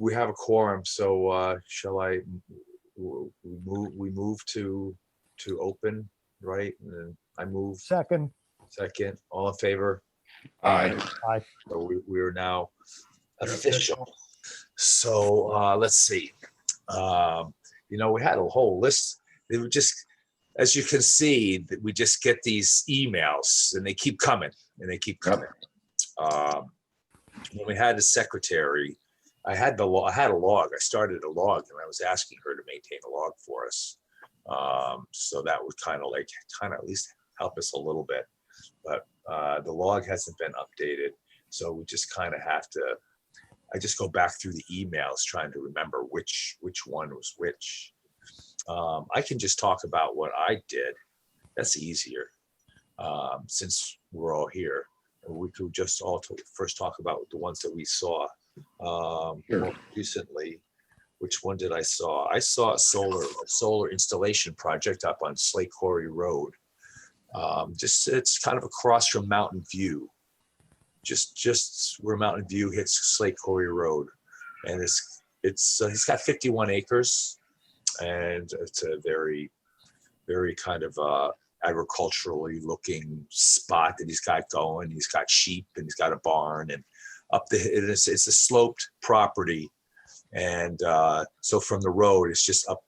we have a quorum, so shall we move to open, right? And then I move Second. all in favor? Aye. Aye. So we are now official. So let's see. We had a whole list. They were just, as you can see, that we just get these emails and they keep coming and they keep coming. When we had the secretary, I had a log. I started a log and I was asking her to maintain a log for us. So that would kind of at least help us a little bit. But the log hasn't been updated. So we just kind of have to, I just go back through the emails trying to remember which one was which. I can just talk about what I did. That's easier since we're all here. We could just first talk about the ones that we saw more recently. Which one did I saw? I saw a solar installation project up on Slate Quarry Road. It's kind of across from Mountain View. Just where Mountain View hits Slate Quarry Road, and it's got 51 acres, and it's a very, very kind of agriculturally looking spot that he's got going. He's got sheep and he's got a barn, and it's a sloped property, and so from the road, it's just up.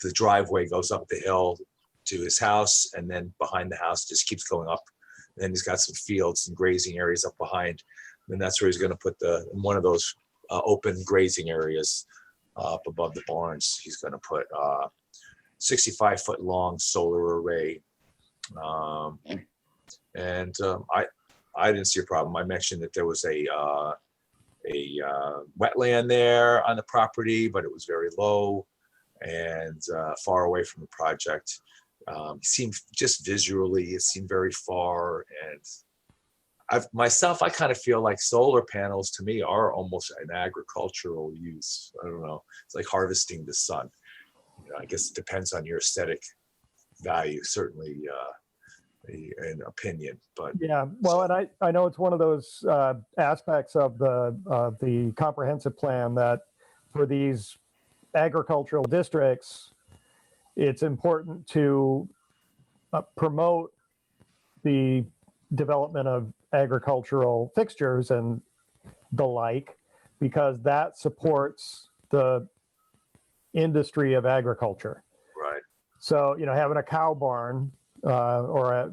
The driveway goes up the hill to his house, and then behind the house just keeps going up. And he's got some fields and grazing areas up behind. And that's where he's going to put one of those open grazing areas up above the barns. He's going to put 65-foot long solar array. I didn't see a problem. I mentioned that there was a wetland there on the property, but it was very low and far away from the project. It seemed just visually, it seemed very far. And I kind of feel like solar panels to me are almost an agricultural use. I don't know. It's like harvesting the sun. I guess it depends on your aesthetic value, certainly an opinion. But yeah, well, and I know it's one of those aspects of the comprehensive plan that for these agricultural districts, it's important to promote the development of agricultural fixtures and the like, because that supports the industry of agriculture. right. So, having a cow barn or a,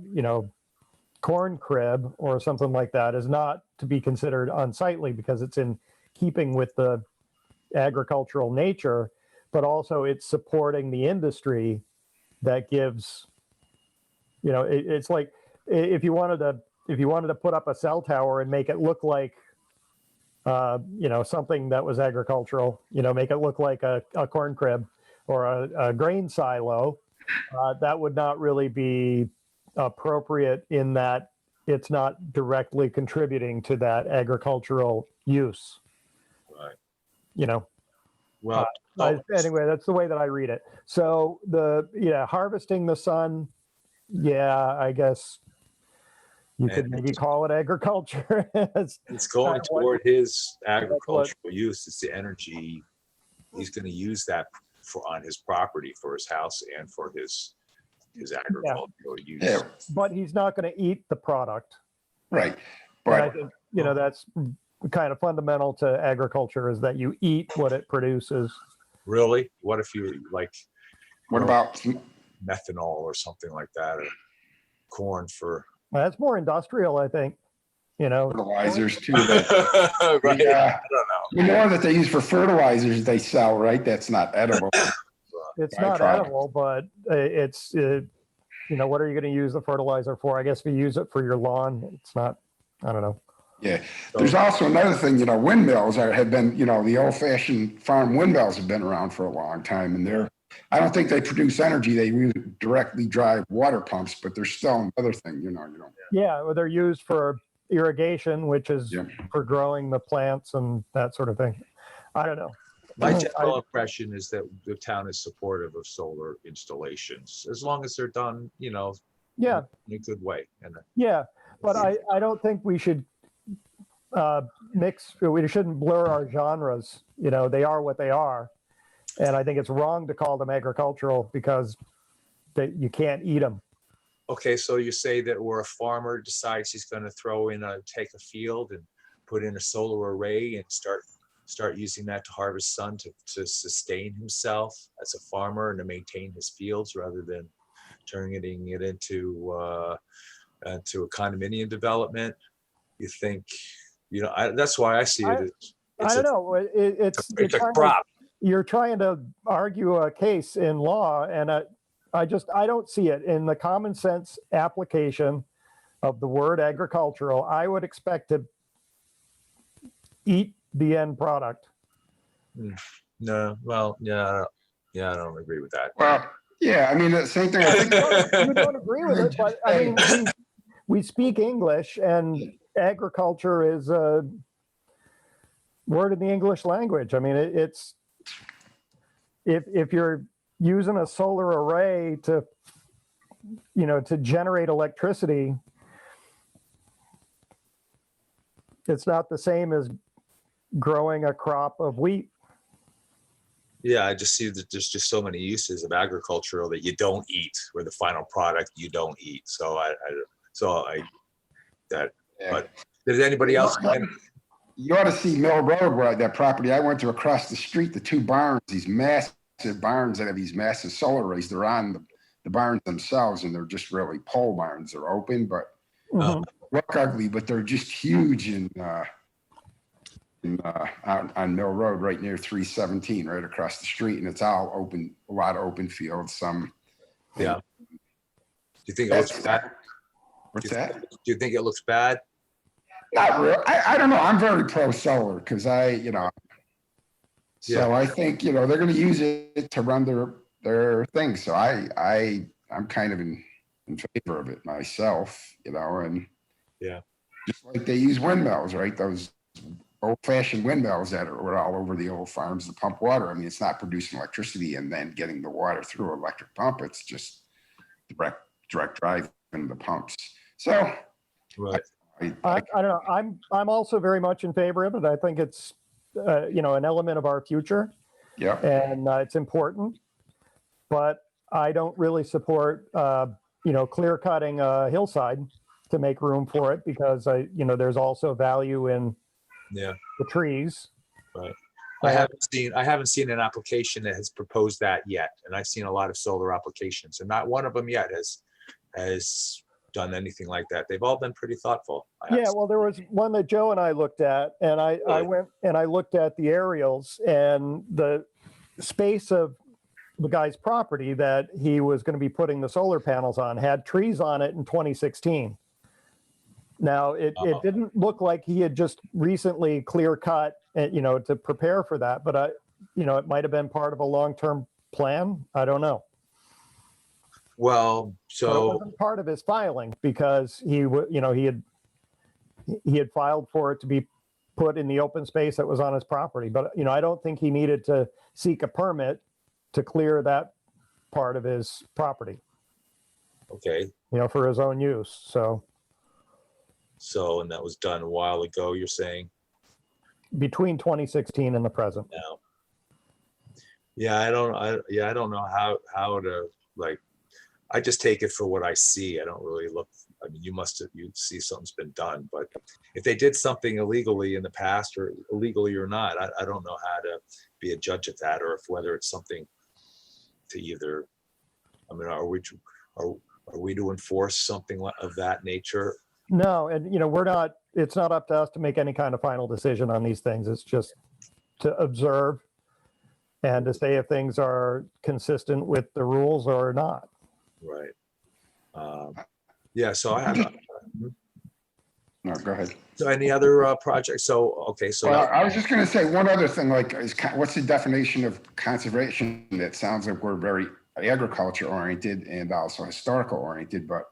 corn crib or something like that is not to be considered unsightly because it's in keeping with the agricultural nature, but also it's supporting the industry that gives, it's like if you wanted to put up a cell tower and make it look like, something that was agricultural, make it look like a corn crib or a grain silo, that would not really be appropriate in that it's not directly contributing to that agricultural use. Right. Well, anyway, that's the way that I read it. So harvesting the sun, I guess you could maybe call it agriculture. It's going toward his agricultural use. It's the energy he's going to use that on his property for his house and for his agricultural use. Yeah. But he's not going to eat the product. Right. And I think, that's kind of fundamental to agriculture is that you eat what it produces. Really? What if you What about methanol or something like that, or corn for? Well, that's more industrial, I think. fertilizers too? Right. I don't know. We know that they use for fertilizers they sell, right? That's not edible. It's not edible, but it's, what are you going to use the fertilizer for? I guess if you use it for your lawn, it's not, I don't know. Yeah. There's also another thing, windmills have been, the old fashioned farm windmills have been around for a long time, and I don't think they produce energy. They directly drive water pumps, but they're still another thing, Yeah, well, they're used for irrigation, which is for growing the plants and that sort of thing. I don't know. My general impression is that the town is supportive of solar installations as long as they're done, in a good way. But I don't think we should mix. We shouldn't blur our genres. You know, they are what they are, and I think it's wrong to call them agricultural because you can't eat them. Okay, so you say that where a farmer decides he's going to take a field and put in a solar array and start using that to harvest sun to sustain himself as a farmer and to maintain his fields rather than turning it into a condominium development. You think, that's why I see it. I don't know. It's a crop. You're trying to argue a case in law, and I don't see it in the common sense application of the word agricultural. I would expect to eat the end product. No, well, yeah, I don't agree with that. Well, yeah, I mean, the same thing. I think You don't agree with it, but I mean, we speak English, and agriculture is a word in the English language. I mean, it's if you're using a solar array to generate electricity, it's not the same as growing a crop of wheat. Yeah, I just see that there's just so many uses of agricultural that you don't eat, where the final product you don't eat. But does anybody else? You ought to see Mill Road, where that property I went to across the street, the two barns, these massive barns that have these massive solar arrays. They're on the barns themselves, and they're just really pole barns. They're open, but look ugly, but they're just huge on Mill Road, right near 317, right across the street, and it's all open, a lot of open fields. Yeah. Do you think it looks bad? What's that? Do you think it looks bad? Not real. I don't know. I'm very pro solar because so I think they're going to use it to run their thing. So I'm kind of in favor of it myself, and yeah, just like they use windmills, right? Those old-fashioned windmills that were all over the old farms to pump water. I mean, it's not producing electricity and then getting the water through an electric pump. It's just direct drive in the pumps. So, right. I don't know. I'm also very much in favor of it. I think it's an element of our future. Yeah. And it's important, but I don't really support clear cutting a hillside to make room for it because there's also value in the trees. Right. I haven't seen an application that has proposed that yet, and I've seen a lot of solar applications, and not one of them yet has done anything like that. They've all been pretty thoughtful. Yeah, well, there was one that Joe and I looked at, and I went and I looked at the aerials, and the space of the guy's property that he was going to be putting the solar panels on had trees on it in 2016. Now, it didn't look like he had just recently clear cut, to prepare for that, but it might have been part of a long-term plan. I don't know. Well, but it wasn't part of his filing because he had filed for it to be put in the open space that was on his property. But I don't think he needed to seek a permit to clear that part of his property. Okay. For his own use. So, and that was done a while ago, you're saying? Between 2016 and the present. No. Yeah, I don't know how to I just take it for what I see. I don't really look. I mean, you see something's been done, but if they did something illegally in the past or illegally or not, I don't know how to be a judge of that, or whether it's something to either. I mean, are we to enforce something of that nature? No, and we're not. It's not up to us to make any kind of final decision on these things. It's just to observe and to say if things are consistent with the rules or not. Right. So I have. No, go ahead. So any other projects? Well, I was just going to say one other thing. What's the definition of conservation? It sounds like we're very agriculture oriented and also historical oriented, but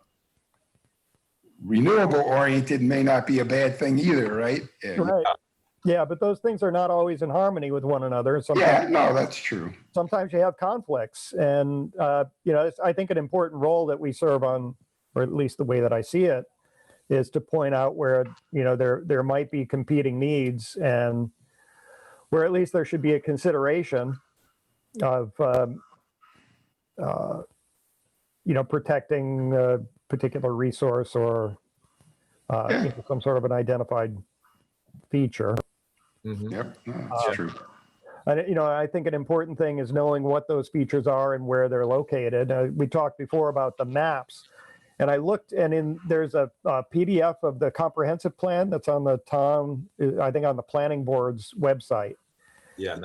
renewable oriented may not be a bad thing either, right? Right. Yeah, but those things are not always in harmony with one another. That's true. Sometimes you have conflicts, and it's, I think, an important role that we serve on, or at least the way that I see it, is to point out where, there might be competing needs, and where at least there should be a consideration of, protecting a particular resource or, some sort of an identified feature. Mhm. Yep, that's true. And, I think an important thing is knowing what those features are and where they're located. We talked before about the maps, and I looked, and there's a PDF of the comprehensive plan that's on the town, I think on the planning board's website. Yeah,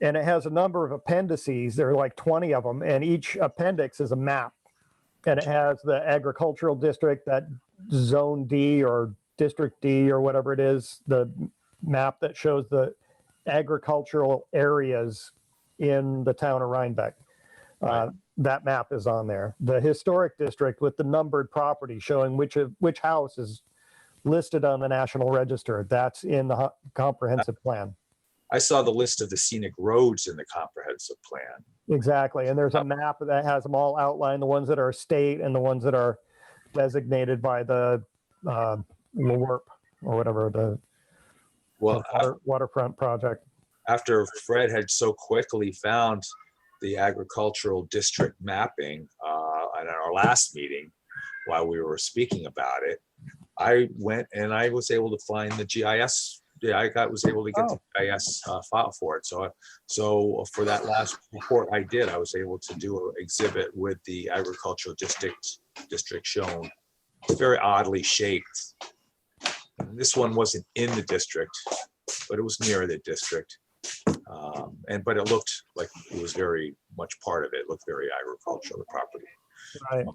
And it has a number of appendices. There are like 20 of them, and each appendix is a map. And it has the agricultural district, that zone D or district D or whatever it is, the map that shows the agricultural areas in the town of Rhinebeck. Right. That map is on there. The historic district with the numbered property showing which house is listed on the National Register. That's in the comprehensive plan. I saw the list of the scenic roads in the comprehensive plan. Exactly. And there's a map that has them all outlined, the ones that are state and the ones that are designated by the LWRP or whatever, the Well, waterfront project. after Fred had so quickly found the agricultural district mapping at our last meeting, while we were speaking about it, I went and I was able to find the GIS. Yeah, was able to get the GIS file for it. So for that last report I did, I was able to do an exhibit with the agricultural district shown. It's very oddly shaped. And this one wasn't in the district, but it was near the district. But it looked like it was very much part of it. It looked very agricultural, the property. Right.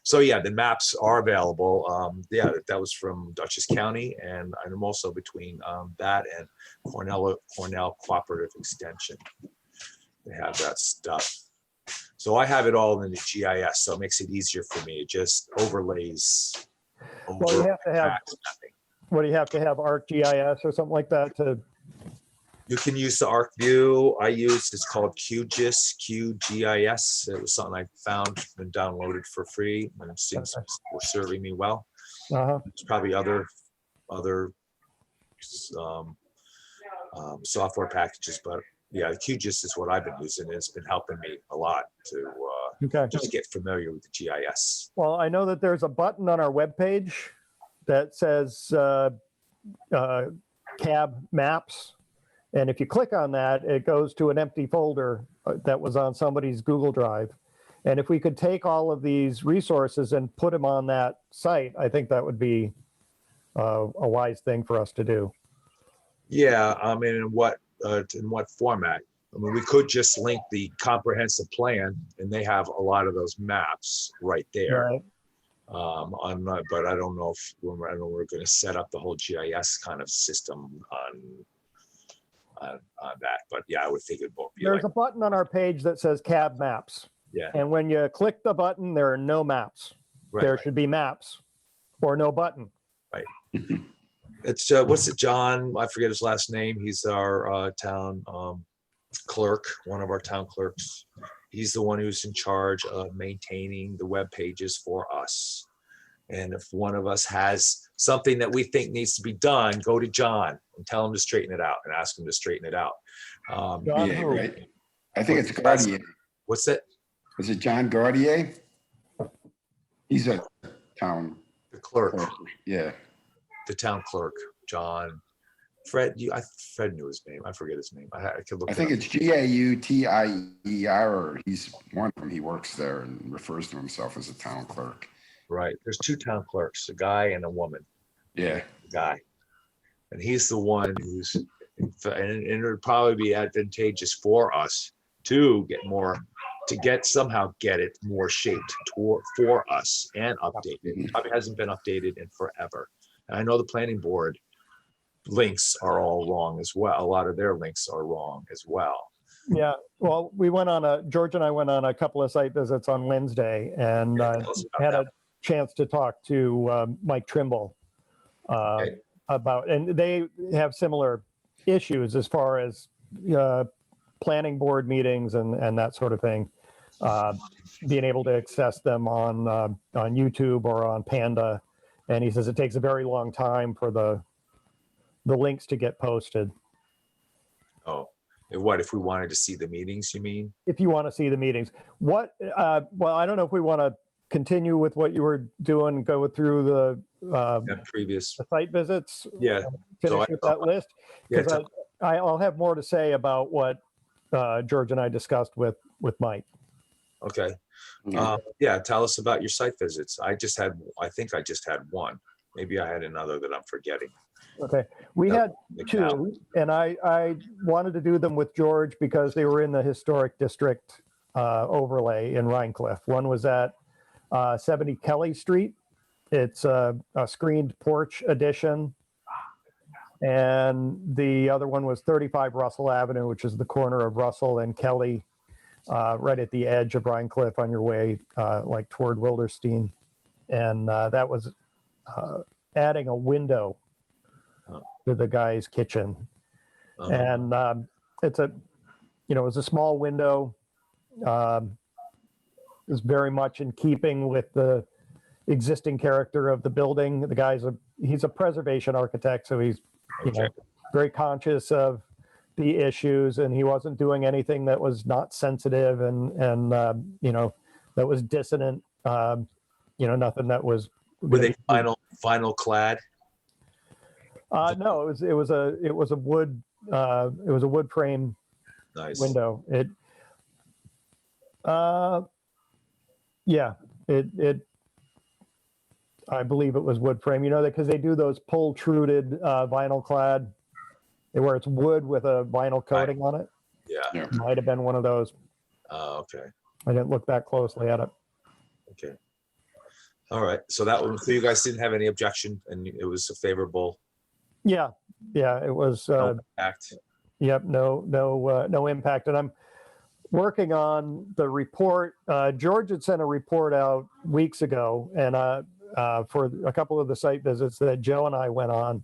So yeah, the maps are available. That was from Dutchess County, and I'm also between that and Cornell Cooperative Extension. They have that stuff. So I have it all in the GIS, so it makes it easier for me. It just overlays. Well, you have to have. What do you have to have? ArcGIS or something like that to? You can use the ArcView. It's called QGIS. It was something I found and downloaded for free, and it seems were serving me well. There's probably other software packages, but yeah, QGIS is what I've been using. It's been helping me a lot to just get familiar with the GIS. Well, I know that there's a button on our webpage that says CAB Maps. And if you click on that, it goes to an empty folder that was on somebody's Google Drive. And if we could take all of these resources and put them on that site, I think that would be a wise thing for us to do. Yeah, I mean, in what format? I mean, we could just link the comprehensive plan, and they have a lot of those maps right there. Right. But I don't know if we're going to set up the whole GIS kind of system on that. But yeah, I would think it won't be. There's a button on our page that says CAB Maps. Yeah. And when you click the button, there are no maps. Right, there should be maps or no button. Right. It's what's it, John? I forget his last name. He's our town clerk, one of our town clerks. He's the one who's in charge of maintaining the web pages for us. And if one of us has something that we think needs to be done, go to John and tell him to straighten it out and ask him to straighten it out. Yeah, right. I think it's Gaudier. What's it? Is it John Gaudier? He's a town clerk. Yeah. The town clerk, John. Fred knew his name. I forget his name. I could look. I think it's Gautier, or he's one of them. He works there and refers to himself as a town clerk. Right. There's two town clerks, a guy and a woman. Yeah. The guy. And he's the one who's, and it would probably be advantageous for us to somehow get it more shaped for us and updated. It probably hasn't been updated in forever. And I know the planning board links are all wrong as well. A lot of their links are wrong as well. Yeah, well, George and I went on a couple of site visits on Wednesday, and had a chance to talk to Mike Trimble about, and they have similar issues as far as planning board meetings and that sort of thing, being able to access them on YouTube or on Panda. And he says it takes a very long time for the links to get posted. Oh, and what if we wanted to see the meetings, you mean? If you want to see the meetings, well, I don't know if we want to continue with what you were doing, go through That previous, the site visits, yeah. finish I with that list, Yeah, because I'll have more to say about what George and I discussed with Mike. okay. Yeah. Yeah, tell us about your site visits. I think I just had one. Maybe I had another that I'm forgetting. Okay, we That had would count. 2, and I wanted to do them with George because they were in the historic district overlay in Rhinecliff. One was at 70 Kelly Street. It's a screened porch addition. And the other one was 35 Russell Avenue, which is the corner of Russell and Kelly, right at the edge of Rhinecliff on your way like toward Wilderstein. And that was adding a window to the guy's kitchen. Uh-huh. And it's a, it was a small window. It's very much in keeping with the existing character of the building. The guy's he's a preservation architect, so he's Okay. very conscious of the issues, and he wasn't doing anything that was not sensitive and that was dissonant. Nothing that was. Were they vinyl clad? No, it was a wood frame Nice. window. I believe it was wood frame, because they do those pultruded vinyl clad where it's wood with a vinyl coating on it. Yeah. Yeah. Might have been one of those. Okay. I didn't look that closely at it. Okay. All right. So that one, so you guys didn't have any objection and it was a favorable Yeah, it was. act. Yep, no impact. And I'm working on the report. George had sent a report out weeks ago, and for a couple of the site visits that Joe and I went on,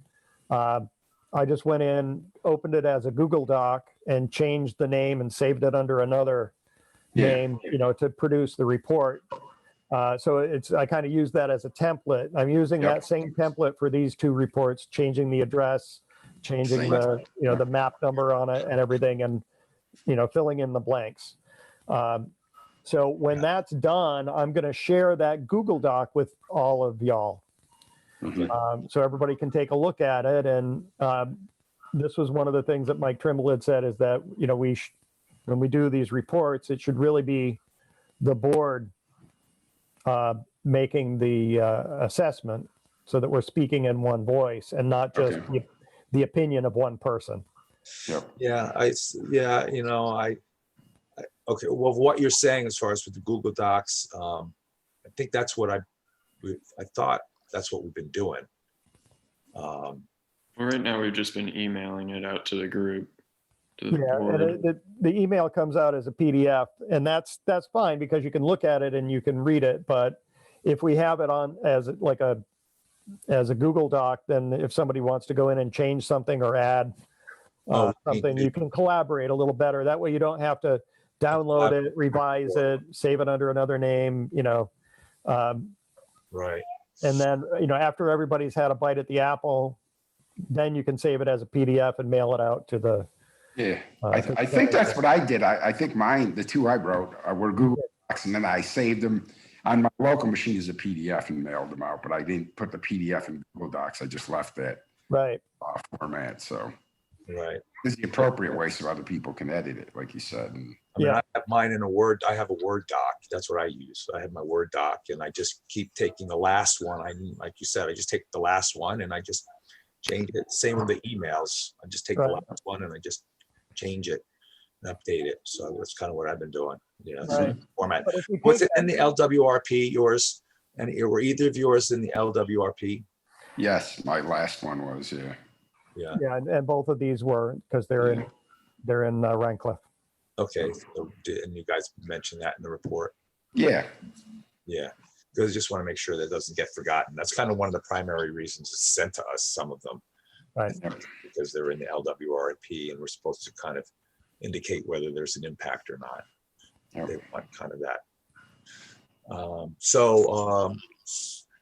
I just went in, opened it as a Google Doc, and changed the name and saved it under another name, to produce the report. So I kind of use that as a template. I'm using that same template for these 2 reports, changing the address, changing the map number on it and everything, and filling in the blanks. So when that's done, I'm going to share that Google Doc with all of y'all. Mhm. So everybody can take a look at it. And this was one of the things that Mike Trimble had said, is that, when we do these reports, it should really be the board making the assessment, so that we're speaking in one voice and not just the opinion of one person. Yep. Yeah. Okay. Well, what you're saying as far as with the Google Docs, I think that's what I thought that's what we've been doing. Well, right now we've just been emailing it out to the group. To the Yeah, board. and the email comes out as a PDF, and that's fine because you can look at it and you can read it. But if we have it on as a Google Doc, then if somebody wants to go in and change something or add something, you can collaborate a little better. That way you don't have to download it, revise it, save it under another name, Right. and then, after everybody's had a bite at the apple, then you can save it as a PDF and mail it out to the. Yeah, I think that's what I did. I think mine, the 2 I wrote were Google Docs, and then I saved them on my local machine as a PDF and mailed them out, but I didn't put the PDF in Google Docs. I just left that Right. format. So Right. this is the appropriate way so other people can edit it, like you said. And I have mine in I have a Word doc. That's what I use. I have my Word doc and I just keep taking the last one. Like you said, I just take the last one and I just change it. Same with the emails. I just take the last one and I just change it and update it. So that's kind of what I've been doing. Right. Format. What's it in the LWRP, yours? And were either of yours in the LWRP? yes, my last one was, Yeah. Yeah, and both of these were, because they're in Rhinecliff. Okay. So, and you guys mentioned that in the report. Yeah. Yeah. Because I just want to make sure that doesn't get forgotten. That's kind of one of the primary reasons it's sent to us, some of them. Right. Because they're in the LWRP and we're supposed to kind of indicate whether there's an impact or not. They want kind of that.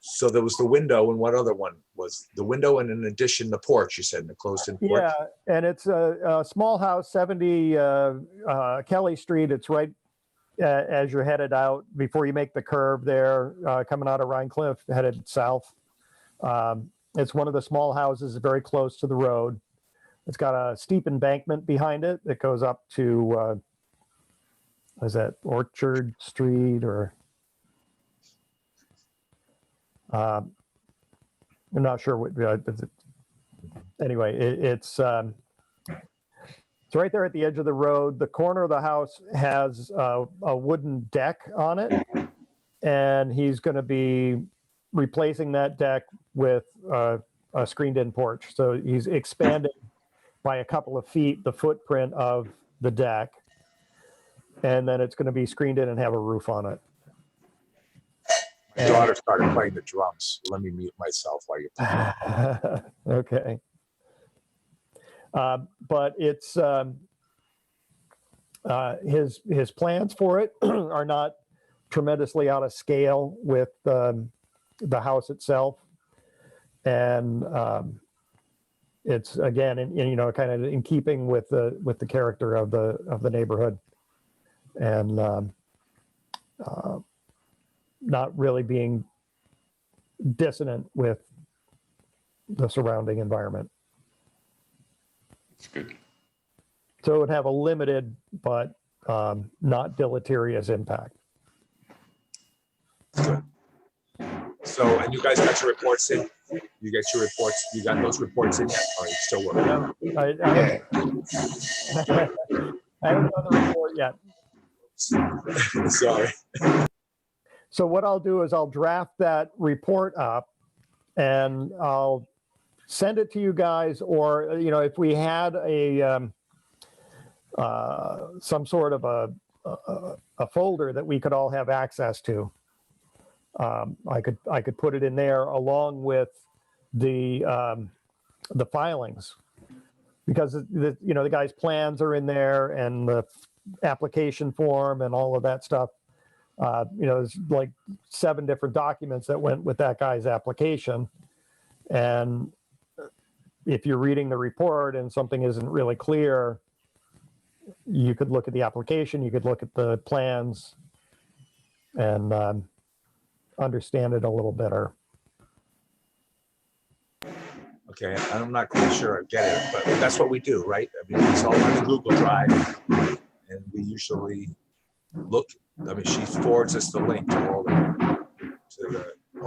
So there was the window, and what other one was the window, and in addition, the porch, you said, in the closed-in porch? Yeah, and it's a small house, 70 Kelly Street. It's right as you're headed out before you make the curve there, coming out of Rhine Cliff, headed south. It's one of the small houses very close to the road. It's got a steep embankment behind it that goes up to, is that Orchard Street or? I'm not sure what, anyway, it's right there at the edge of the road. The corner of the house has a wooden deck on it, and he's going to be replacing that deck with a screened-in porch. So he's expanding by a couple of feet the footprint of the deck, and then it's going to be screened in and have a roof on it. My daughter started playing the drums. Let me mute myself while you're Okay. But it's his plans for it are not tremendously out of scale with the house itself, and it's again in kind of in keeping with the character of the neighborhood, and not really being dissonant with the surrounding environment. That's good. So it would have a limited but not deleterious impact. good. So, and you guys got your reports in? You get your reports, you got those reports in yet? Or are you still working on them? I haven't done the report yet. Sorry. So what I'll do is I'll draft that report up and I'll send it to you guys, or, if we had some sort of a folder that we could all have access to, I could put it in there along with the filings, because the guy's plans are in there and the application form and all of that stuff. There's like 7 different documents that went with that guy's application. And if you're reading the report and something isn't really clear, you could look at the application, you could look at the plans and understand it a little better. Okay, I'm not quite sure I get it, but that's what we do, right? I mean, it's all on the Google Drive, and we usually look. I mean, she forwards us the link to all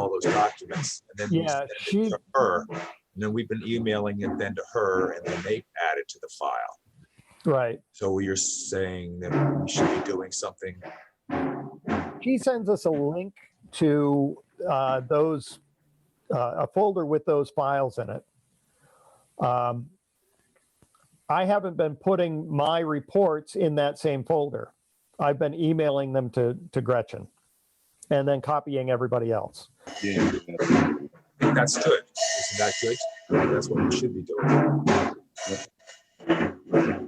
those documents, and then we send it to her, and then we've been emailing it then to her, and then they add it to the file. Right. So you're saying that we should be doing something? She sends us a link to those, a folder with those files in it. I haven't been putting my reports in that same folder. I've been emailing them to Gretchen and then copying everybody else. Yeah, that's good. Isn't that good? That's what we should be doing.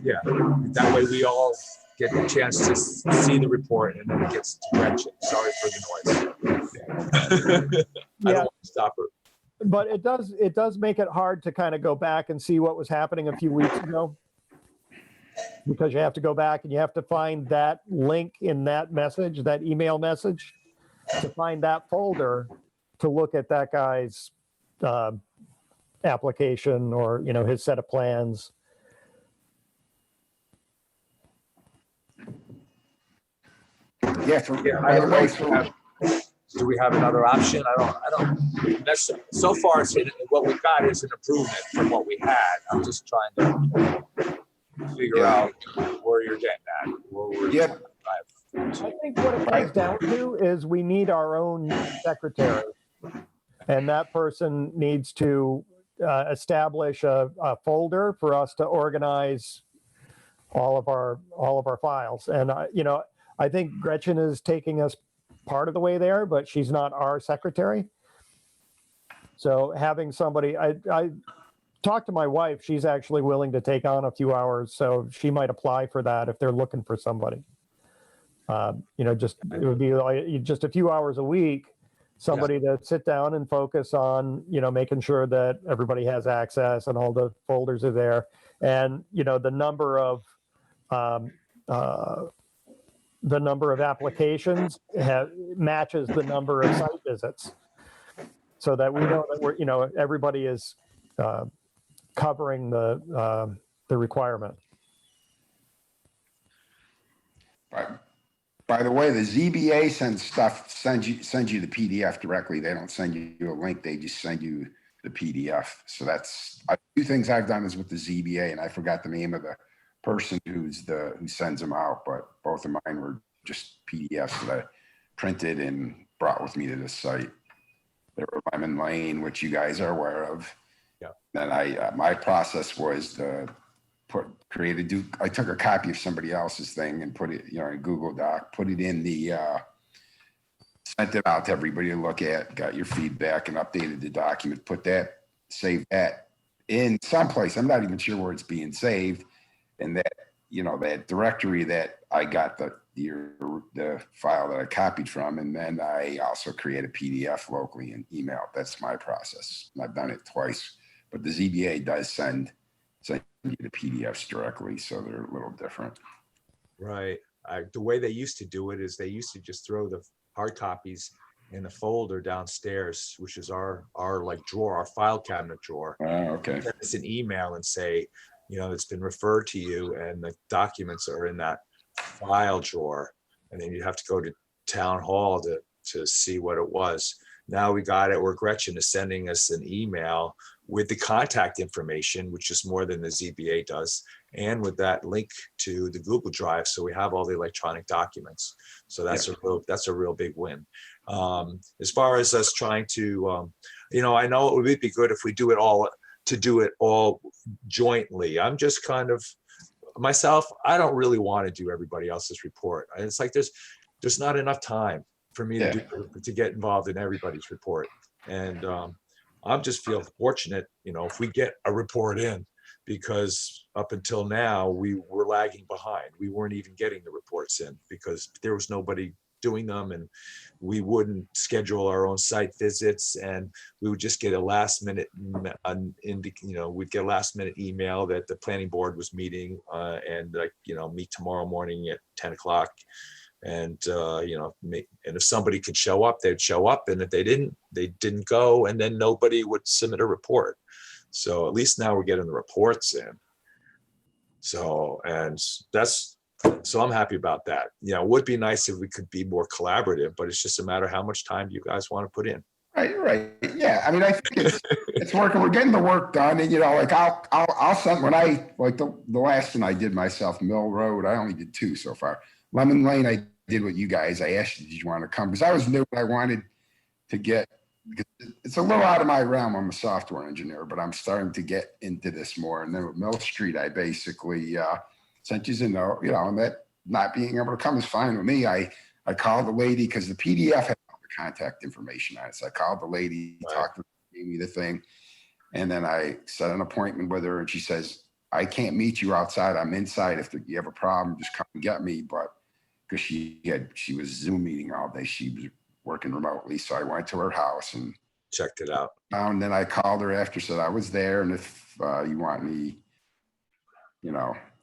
Yeah, that way we all get a chance to see the report, and then it gets to Gretchen. Sorry for the noise. I don't want to stop her. But it does make it hard to kind of go back and see what was happening a few weeks ago, because you have to go back and you have to find that link in that message, that email message, to find that folder to look at that guy's application or his set of plans. Yeah, I don't know. Do we have another option? I don't. That's so far. What we got is an improvement from what we had. I'm just trying to figure out where you're getting at. Yep. I think what it comes down to is we need our own secretary, and that person needs to establish a folder for us to organize all of our files. And I think Gretchen is taking us part of the way there, but she's not our secretary. So having somebody, I talked to my wife, she's actually willing to take on a few hours, so she might apply for that if they're looking for somebody. It would be like just a few hours a week, somebody to sit down and focus on, making sure that everybody has access and all the folders are there. And, the number of applications matches the number of site visits, so that we know that everybody is covering the requirement. By the way, the ZBA sends you the PDF directly. They don't send you a link. They just send you the PDF. So that's a few things I've done is with the ZBA, and I forgot the name of the person who sends them out, but both of mine were just PDFs that I printed and brought with me to this site. They were Lemon Lane, which you guys are aware of. Yeah. Then my process was to I took a copy of somebody else's thing and put it, in Google Doc, put it in sent it out to everybody to look at, got your feedback and updated the document, saved that in someplace. I'm not even sure where it's being saved. And that, that directory that I got the file that I copied from. And then I also create a PDF locally and email. That's my process. And I've done it twice, but the ZBA does send you the PDFs directly. So they're a little different. Right. The way they used to do it is they used to just throw the hard copies in the folder downstairs, which is our drawer, our file cabinet drawer. Okay. Send us an email and say, it's been referred to you and the documents are in that file drawer. And then you have to go to town hall to see what it was. Now we got it where Gretchen is sending us an email with the contact information, which is more than the ZBA does, and with that link to the Google Drive. So we have all the electronic documents. So that's a real big win. As far as us trying to, I know it would be good if we do it all jointly. I'm just kind of myself, I don't really want to do everybody else's report. It's like there's not enough time for me to get involved in everybody's report. And I'm just feel fortunate, if we get a report in, because up until now we were lagging behind. We weren't even getting the reports in because there was nobody doing them, and we wouldn't schedule our own site visits, and we would just get a last minute we'd get a last minute email that the planning board was meeting and meet tomorrow morning at 10 o'clock. And and if somebody could show up, they'd show up, and if they didn't go, and then nobody would submit a report. So at least now we're getting the reports in. So I'm happy about that. It would be nice if we could be more collaborative, but it's just a matter of how much time you guys want to put in. Right. Yeah. I mean, I think it's working. We're getting the work done, and I'll send when the last one I did myself, Mill Road. I only did 2 so far. Lemon Lane, I did with you guys. I asked you, did you want to come? Because I was new. I wanted to get. It's a little out of my realm. I'm a software engineer, but I'm starting to get into this more. And then with Mill Street, I basically sent you a note, and that not being able to come is fine with me. I called the lady because the PDF had all the contact information on it. So I called the lady, talked to her, gave me the thing. And then I set an appointment with her, and she says, I can't meet you outside. I'm inside. If you have a problem, just come and get me. But because she was Zoom meeting all day, she was working remotely. So I went to her house and checked it out. And then I called her after, said I was there. And if you want me,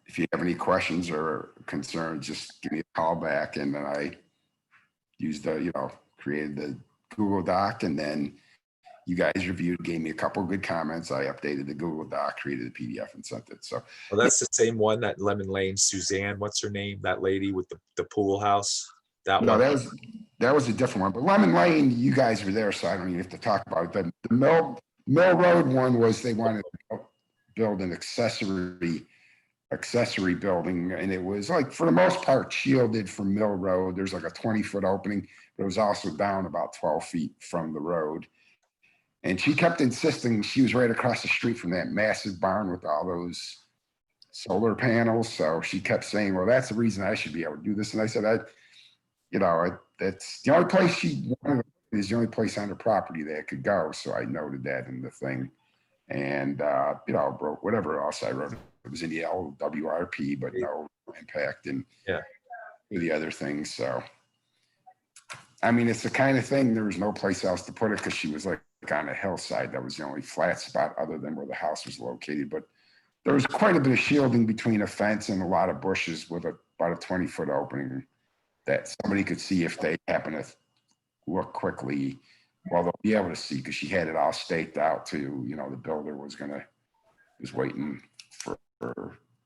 if you have any questions or concerns, just give me a call back. And then I used created the Google Doc, and then you guys reviewed, gave me a couple of good comments. I updated the Google Doc, created a PDF, and sent it. So, well, that's the same one, that Lemon Lane, Suzanne, what's her name? That lady with the pool house. That was a different one. But Lemon Lane, you guys were there, so I don't even have to talk about it. The Mill Road one was they wanted to build an accessory building, and it was for the most part shielded from Mill Road. There's a 20-foot opening, but it was also down about 12 feet from the road. And she kept insisting she was right across the street from that massive barn with all those solar panels. So she kept saying, well, that's the reason I should be able to do this. And I said, that's the only place she wanted, is the only place on the property that could go. So I noted that in the thing. And, wrote whatever else I wrote. It was in the LWRP, but no impact in the other things. So I mean, it's the kind of thing, there was no place else to put it because she was like on a hillside. That was the only flat spot other than where the house was located. But there was quite a bit of shielding between a fence and a lot of bushes with about a 20-foot opening that somebody could see if they happen to look quickly. Well, they'll be able to see because she had it all staked out too. You know, the builder was waiting for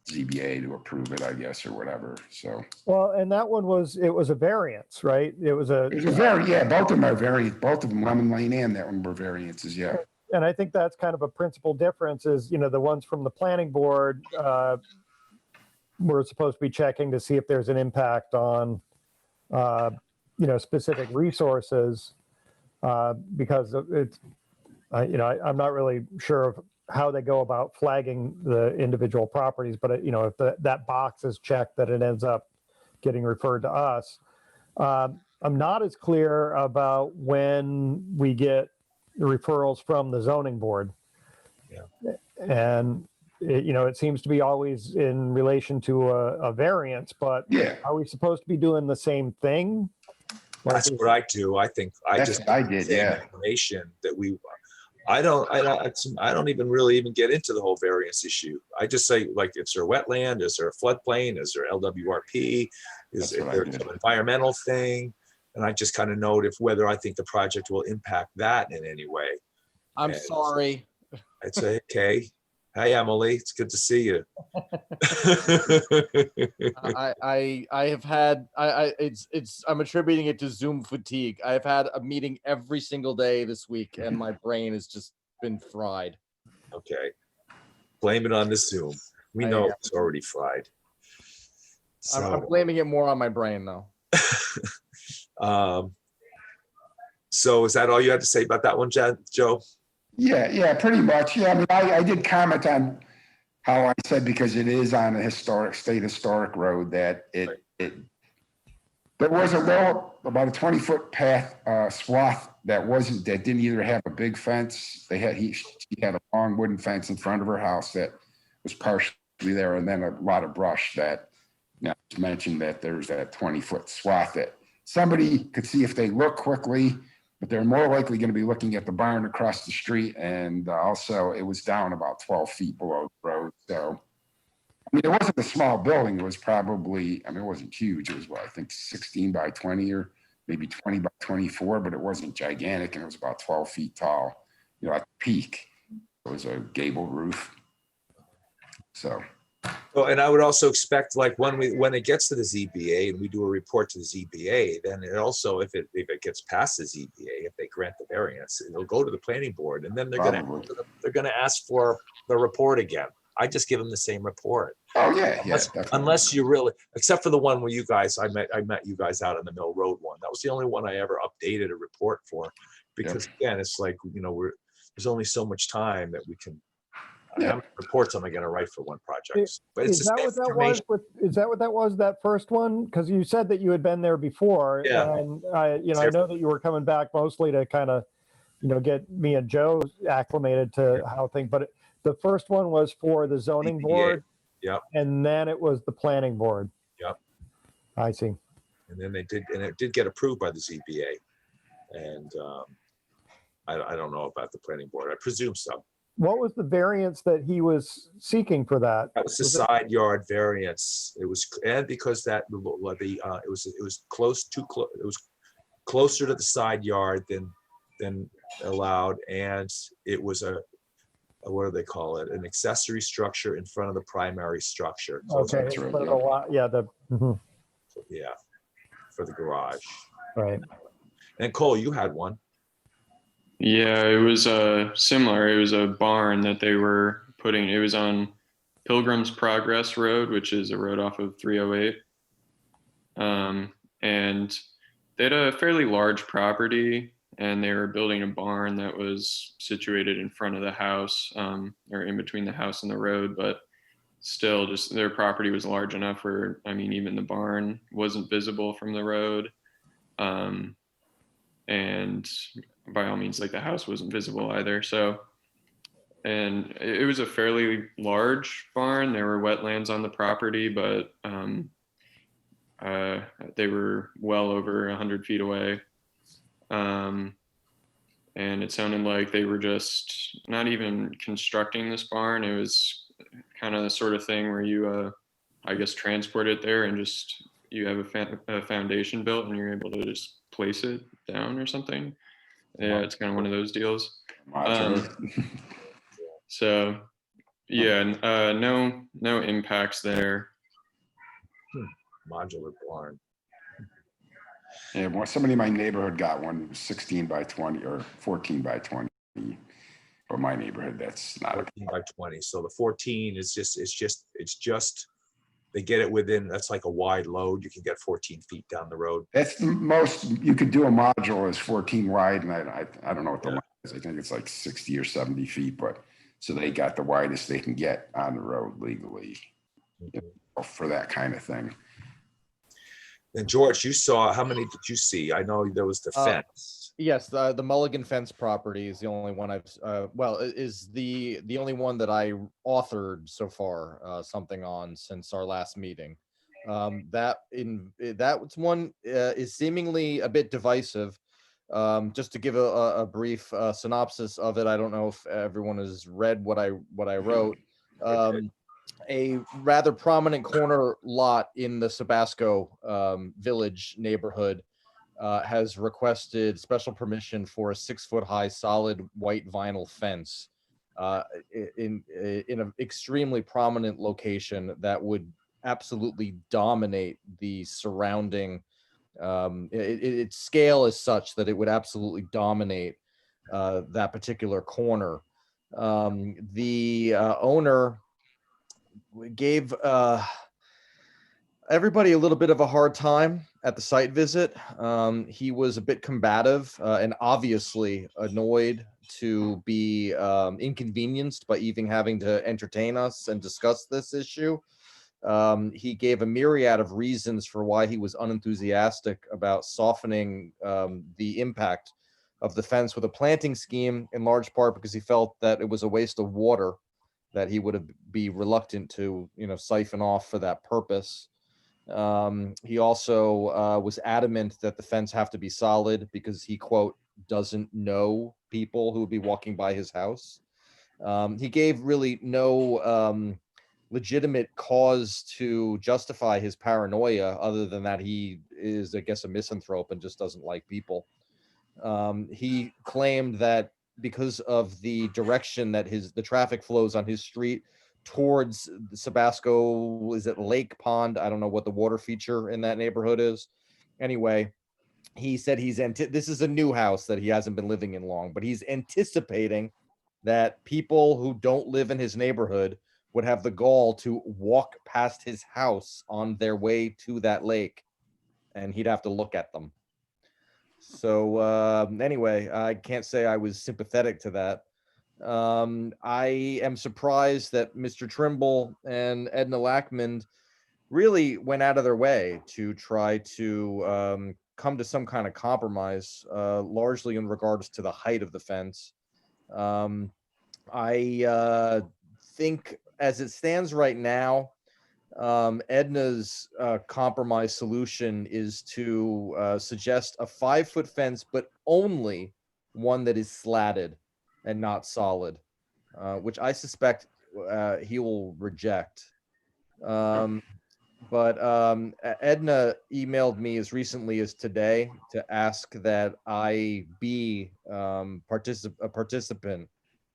ZBA to approve it, I guess, or whatever. So. Well, and that one was a variance, right? It was a Both of them are both of them, Lemon Lane and that one were variances, yeah. and I think that's kind of a principal difference is, the ones from the planning board, we're supposed to be checking to see if there's an impact on, specific resources, because it's, I'm not really sure of how they go about flagging the individual properties, but if that box is checked, that it ends up getting referred to us. I'm not as clear about when we get the referrals from the zoning board. Yeah. And it seems to be always in relation to a variance, but Yeah. are we supposed to be doing the same thing? That's what I do. I think I That's just what I did, same yeah. information that I don't even really even get into the whole variance issue. I just say, like, is there a wetland? Is there a floodplain? Is there LWRP? Is That's what I there did. some environmental thing? And I just kind of note whether I think the project will impact that in any way. I'm And sorry. I'd say, okay. Hi, Emily. It's good to see you. I have had I'm attributing it to Zoom fatigue. I've had a meeting every single day this week and my brain has just been fried. Okay. Blame it on the Zoom. We I know am. it's already fried. I'm blaming it more on my brain though. So is that all you had to say about that one, Joe? Yeah, pretty much. Yeah, I mean, I did comment on how I said, because it is on a state historic road, that there was about a 20-foot path swath that didn't either have a big fence. She had a long wooden fence in front of her house that was partially there, and then a lot of brush that, it's mentioned that there's that 20-foot swath that somebody could see if they look quickly, but they're more likely going to be looking at the barn across the street. And also it was down about 12 feet below the road. So, I mean, it wasn't a small building. It was probably, it wasn't huge. It was, I think 16 by 20 or maybe 20 by 24, but it wasn't gigantic. And it was about 12 feet tall, at the peak. It was a gable roof. So. Well, and I would also expect, like, when it gets to the ZBA and we do a report to the ZBA, then it also, if it gets past the ZBA, if they grant the variance, it'll go to the planning board, and then they're going to ask for the report again. I just give them the same report. Oh yeah, Unless you really, except for the one where you guys, I met you guys out on the Mill Road one. That was the only one I ever updated a report for, because again, it's like, there's only so much time that we can. How many reports am I going to write for one project? But it's is that what that was? Is that what that was? That first one? Because you said that you had been there before, Yeah. and I know that you were coming back mostly to kind of, get me and Joe acclimated to how things. But the first one was for the zoning ZBA. board, Yep. and then it was the planning board. Yep. I see. And then it did get approved by the ZBA, and I don't know about the planning board. I presume so. What was the variance that he was seeking for that? That was the side yard variance. It was, and because it was closer to the side yard than allowed, and it was what do they call it? An accessory structure in front of the primary structure. Okay, That's right, for the lot, yeah, Yeah, for the garage. right. And Cole, you had one. Yeah, it was similar. It was a barn that they were putting. It was on Pilgrim's Progress Road, which is a road off of 308. And they had a fairly large property, and they were building a barn that was situated in front of the house, or in between the house and the road. But still, just their property was large enough where, even the barn wasn't visible from the road. And by all means, like, the house wasn't visible either. So, and it was a fairly large barn. There were wetlands on the property, but they were well over 100 feet away. And it sounded like they were just not even constructing this barn. It was kind of the sort of thing where you, I guess, transport it there and just you have a foundation built and you're able to just place it down or something. Yeah, it's kind of one of those deals. Modular. So yeah, no impacts there. Modular barn. Yeah, well, somebody in my neighborhood got one, it was 16 by 20 or 14 by 20. But my neighborhood, that's not a 14 by 20. So the 14 is just, they get it within, that's like a wide load. You can get 14 feet down the road. That's the most you could do a module is 14 wide, and I don't know what the Yeah. line is. I think it's like 60 or 70 feet, but so they got the widest they can get on the road legally for that kind of thing. And George, you saw, how many did you see? I know there was the fence. Yes, the Mulligan Fence property is the only one I've is the only one that I authored so far something on since our last meeting. That one is seemingly a bit divisive. Just to give a brief synopsis of it, I don't know if everyone has read what I wrote. A rather prominent corner lot in the Sabasco Village neighborhood has requested special permission for a 6-foot high solid white vinyl fence in an extremely prominent location that would absolutely dominate the surrounding. Its scale is such that it would absolutely dominate that particular corner. The owner gave everybody a little bit of a hard time at the site visit. He was a bit combative and obviously annoyed to be inconvenienced by even having to entertain us and discuss this issue. He gave a myriad of reasons for why he was unenthusiastic about softening the impact of the fence with a planting scheme, in large part because he felt that it was a waste of water that he would be reluctant to, siphon off for that purpose. He also was adamant that the fence have to be solid because he, quote, doesn't know people who would be walking by his house. He gave really no legitimate cause to justify his paranoia other than that he is, I guess, a misanthrope and just doesn't like people. He claimed that because of the direction that the traffic flows on his street towards the Sabasco, is it Lake Pond? I don't know what the water feature in that neighborhood is. Anyway, he said this is a new house that he hasn't been living in long, but he's anticipating that people who don't live in his neighborhood would have the gall to walk past his house on their way to that lake, and he'd have to look at them. So anyway, I can't say I was sympathetic to that. I am surprised that Mr. Trimble and Edna Lackman really went out of their way to try to come to some kind of compromise, largely in regards to the height of the fence. I think as it stands right now, Edna's compromise solution is to suggest a 5-foot fence, but only one that is slatted and not solid, which I suspect he will reject. But Edna emailed me as recently as today to ask that I be a participant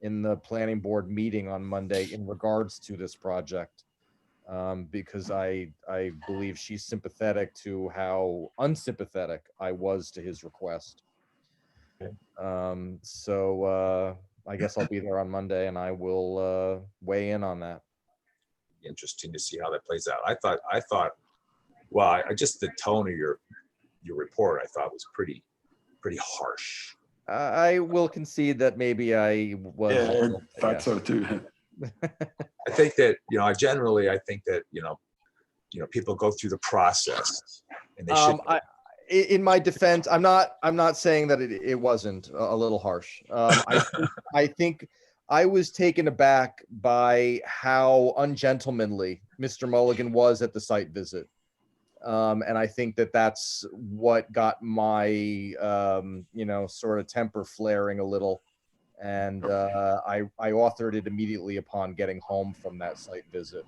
in the planning board meeting on Monday in regards to this project. Because I believe she's sympathetic to how unsympathetic I was to his request. Okay. So I guess I'll be there on Monday and I will weigh in on that. Interesting to see how that plays out. I thought, well, I just the tone of your report I thought was pretty harsh. I will concede that maybe I was. Yeah, I thought so too. I think that, I think that, people go through the process and they should. In my defense, I'm not saying that it wasn't a little harsh. I think I was taken aback by how ungentlemanly Mr. Mulligan was at the site visit. And I think that that's what got my, sort of temper flaring a little. And I authored it immediately upon getting home from that site visit.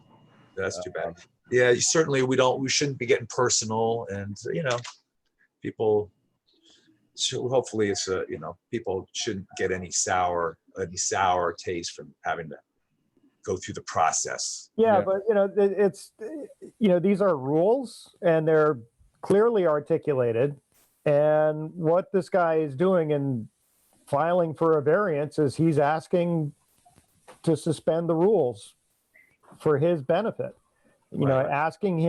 That's too bad. Um, Yeah, certainly we shouldn't be getting personal, and people. So hopefully it's people shouldn't get any sour taste from having to go through the process. Yeah, Yeah. but it's these are rules and they're clearly articulated. And what this guy is doing in filing for a variance is he's asking to suspend the rules for his benefit. Right. Asking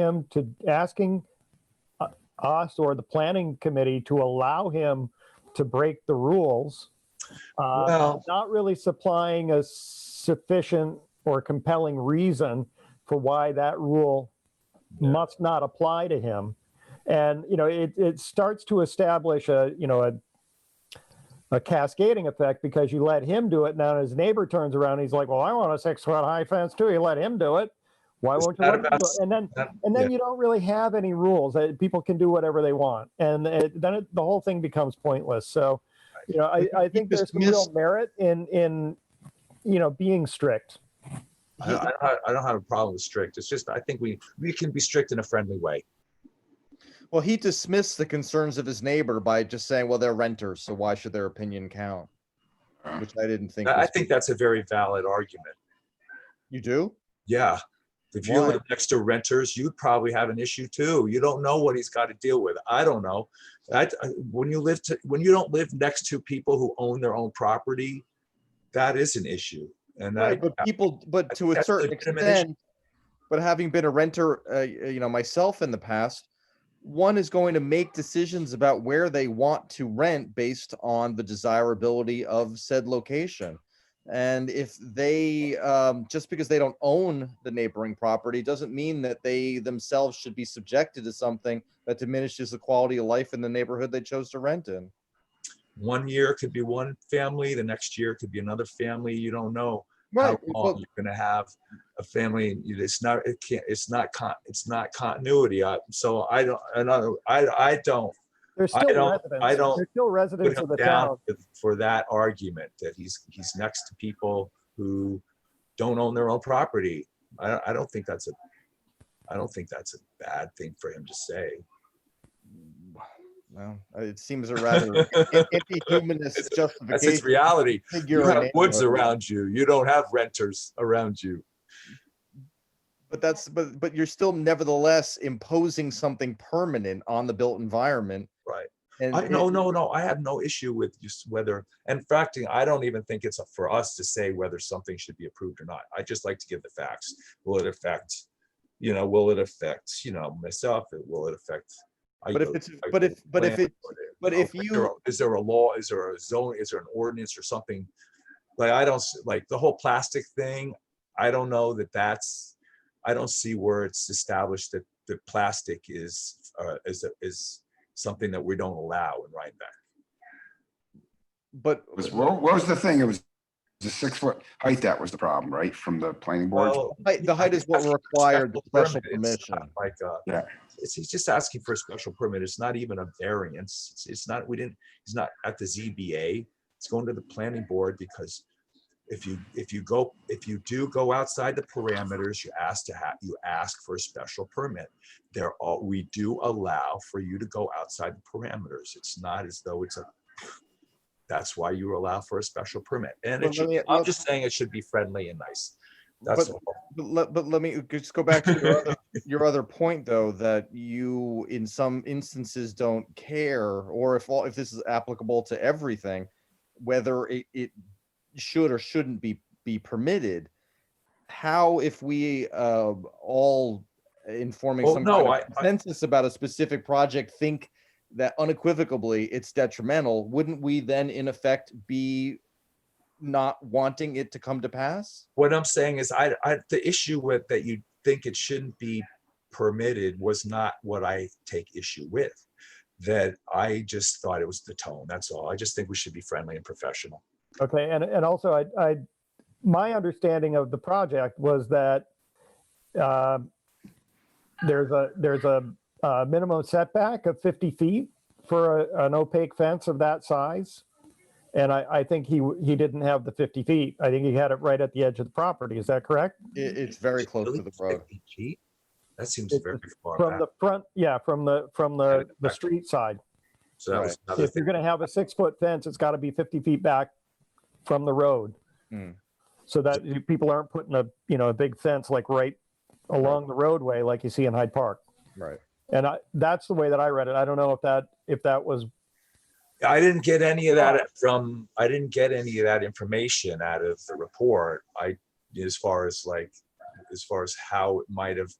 us or the planning committee to allow him to break the rules, Well, not really supplying a sufficient or compelling reason for why that rule must not apply to him. And it starts to establish a cascading effect, because you let him do it. Now his neighbor turns around and he's like, well, I want a 6-foot high fence too. You let him do it. Why won't you let him do it? And then you don't really have any rules. People can do whatever they want. And the whole thing becomes pointless. So, I think there's some real merit in being strict. I don't have a problem with strict. It's just I think we can be strict in a friendly way. Well, he dismissed the concerns of his neighbor by just saying, well, they're renters, so why should their opinion count? Which I didn't think. I think that's a very valid argument. You do? Yeah. If you Why? live next to renters, you'd probably have an issue too. You don't know what he's got to deal with. I don't know. When you don't live next to people who own their own property, that is an issue. And Right, but to a that's certain legitimate extent, but having been a renter, myself in the past, one is going to make decisions about where they want to rent based on the desirability of said location. And if they, just because they don't own the neighboring property doesn't mean that they themselves should be subjected to something that diminishes the quality of life in the neighborhood they chose to rent in. one year could be one family, the next year could be another family. You don't know Right. how long you're going to have a family. It's not continuity. So I don't There's still I don't There's still put residents him of the down town. for that argument that he's next to people who don't own their own property. I don't think that's a bad thing for him to say. Well, it seems a rather anti-humanist justification. That's its reality. You Figure have in woods neighborhood. around you. You don't have renters around you. But you're still nevertheless imposing something permanent on the built environment. Right. And No. I have no issue with just whether. In fact, I don't even think it's for us to say whether something should be approved or not. I just like to give the facts. Will it affect? Will it affect? Myself. Will it affect? Is there a law? Is there a zone? Is there an ordinance or something? Like I don't like the whole plastic thing. I don't know I don't see where it's established that the plastic is something that we don't allow in Rhinebeck. But What was the thing? It was the 6-foot height that was the problem, right? From the planning board. Well, the height is what required the special permission. Yeah. He's just asking for a special permit. It's not even a variance. It's not. He's not at the ZBA. It's going to the planning board because if you do go outside the parameters, you ask for a special permit. We do allow for you to go outside the parameters. It's not as though that's why you allow for a special permit. And I'm just saying it should be friendly and nice. That's all. But let me just go back to your other point, though, that you in some instances don't care, or if this is applicable to everything, whether it should or shouldn't be permitted. How, if we all informing some kind of consensus about a specific project think that unequivocally it's detrimental, wouldn't we then in effect be not wanting it to come to pass? What I'm saying is the issue with that you think it shouldn't be permitted was not what I take issue with. That I just thought it was the tone. That's all. I just think we should be friendly and professional. Okay, and also my understanding of the project was that there's a minimum setback of 50 feet for an opaque fence of that size. And I think he didn't have the 50 feet. I think he had it right at the edge of the property. Is that correct? It's very close to the road. 50 feet? That seems It's very far From back. the front, yeah, from the street side. So that was another If you're thing. going to have a 6-foot fence, it's got to be 50 feet back from the road. Hmm. So that people aren't putting a big fence like right along the roadway like you see in Hyde Park. Right. And that's the way that I read it. I don't know if that was. I didn't get any of that I didn't get any of that information out of the report. As far as how it might have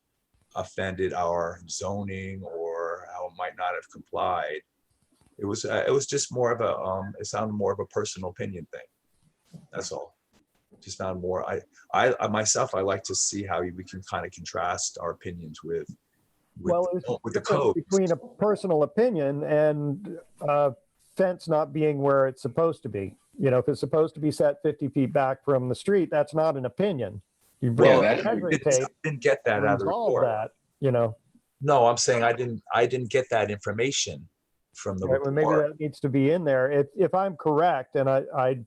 offended our zoning or how it might not have complied. It was just more of it sounded more of a personal opinion thing. That's all. Just found more. I myself, I like to see how we can kind of contrast our opinions with the code. Between a personal opinion and fence not being where it's supposed to be. If it's supposed to be set 50 feet back from the street, that's not an opinion. You bring Well, a that- measuring I tape didn't get that to out of the resolve report. that. No, I'm saying I didn't get that information from the Right, well, maybe report. that needs to be in there. If I'm correct, and I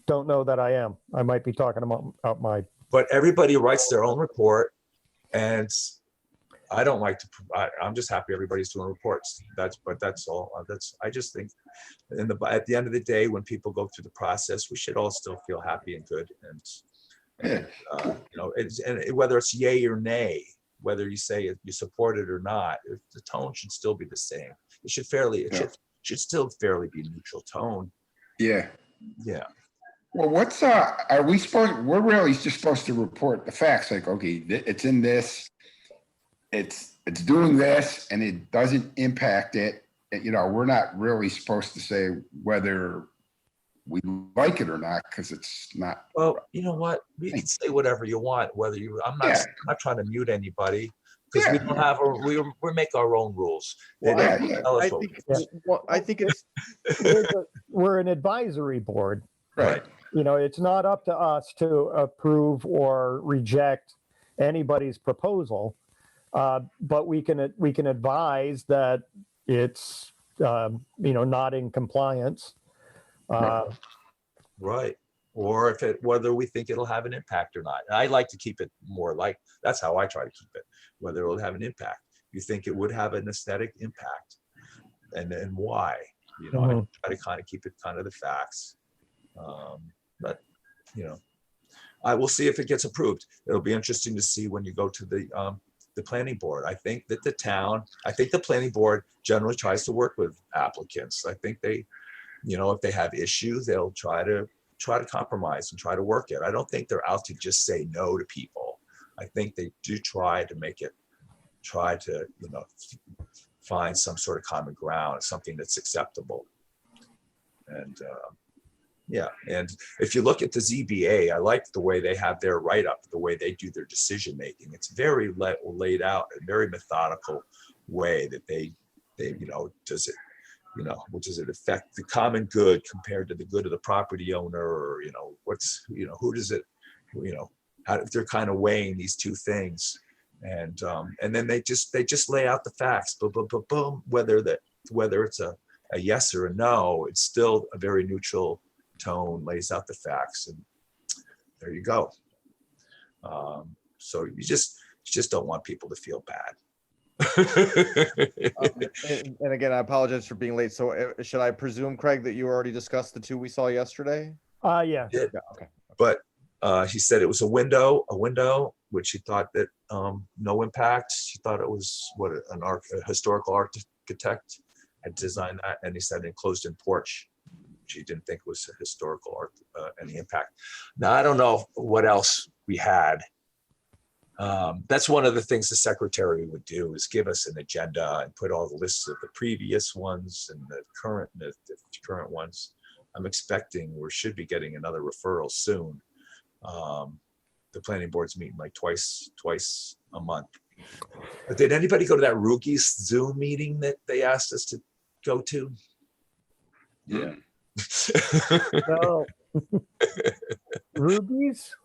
don't know that I am, I might be talking about my. But everybody writes their own report, and I don't like to. I'm just happy everybody's doing reports. That's all. I just think, at the end of the day, when people go through the process, we should all still feel happy and good. And whether it's yay or nay, whether you say you support it or not, the tone should still be the same. It should still fairly be neutral tone. Yeah. Yeah. Well, we're really just supposed to report the facts, like, okay, it's in this, it's doing this, and it doesn't impact it. We're not really supposed to say whether we like it or not, because it's not. Well, you know what? We can say whatever you want, I'm not trying to mute anybody, because we don't have, we make our own rules. They Well, don't yeah. tell us I what think, I think it's We're an advisory board. Right. It's not up to us to approve or reject anybody's proposal, but we can advise that it's not in compliance. Right. Or whether we think it'll have an impact or not. And I like to keep it more like, that's how I try to keep it, whether it'll have an impact. You think it would have an aesthetic impact, and then why? I try to kind of keep it kind of the facts. But I will see if it gets approved. It'll be interesting to see when you go to the planning board. I think that the planning board generally tries to work with applicants. I think they, if they have issues, they'll try to compromise and try to work it. I don't think they're out to just say no to people. I think they do try to find some sort of common ground, something that's acceptable. And and if you look at the ZBA, I like the way they have their write-up, the way they do their decision making. It's very laid out, a very methodical way that they does it affect the common good compared to the good of the property owner, or who does it, how they're kind of weighing these two things, and then they just lay out the facts, boom, whether it's a yes or a no, it's still a very neutral tone, lays out the facts, and there you go. So you just don't want people to feel bad. and again, I apologize for being late. So should I presume, Craig, that you already discussed the two we saw yesterday? Yeah. Yeah. Okay. But he said it was a window, which he thought that no impact. He thought it was a historical architect had designed that, and he said enclosed in porch, which he didn't think was a historical art, any impact. Now I don't know what else we had. That's one of the things the secretary would do, is give us an agenda and put all the lists of the previous ones and the current ones. I'm expecting we should be getting another referral soon. The planning board's meeting like twice a month. But did anybody go to that Rugies Zoom meeting that they asked us to go to? Yeah. No. Rubies?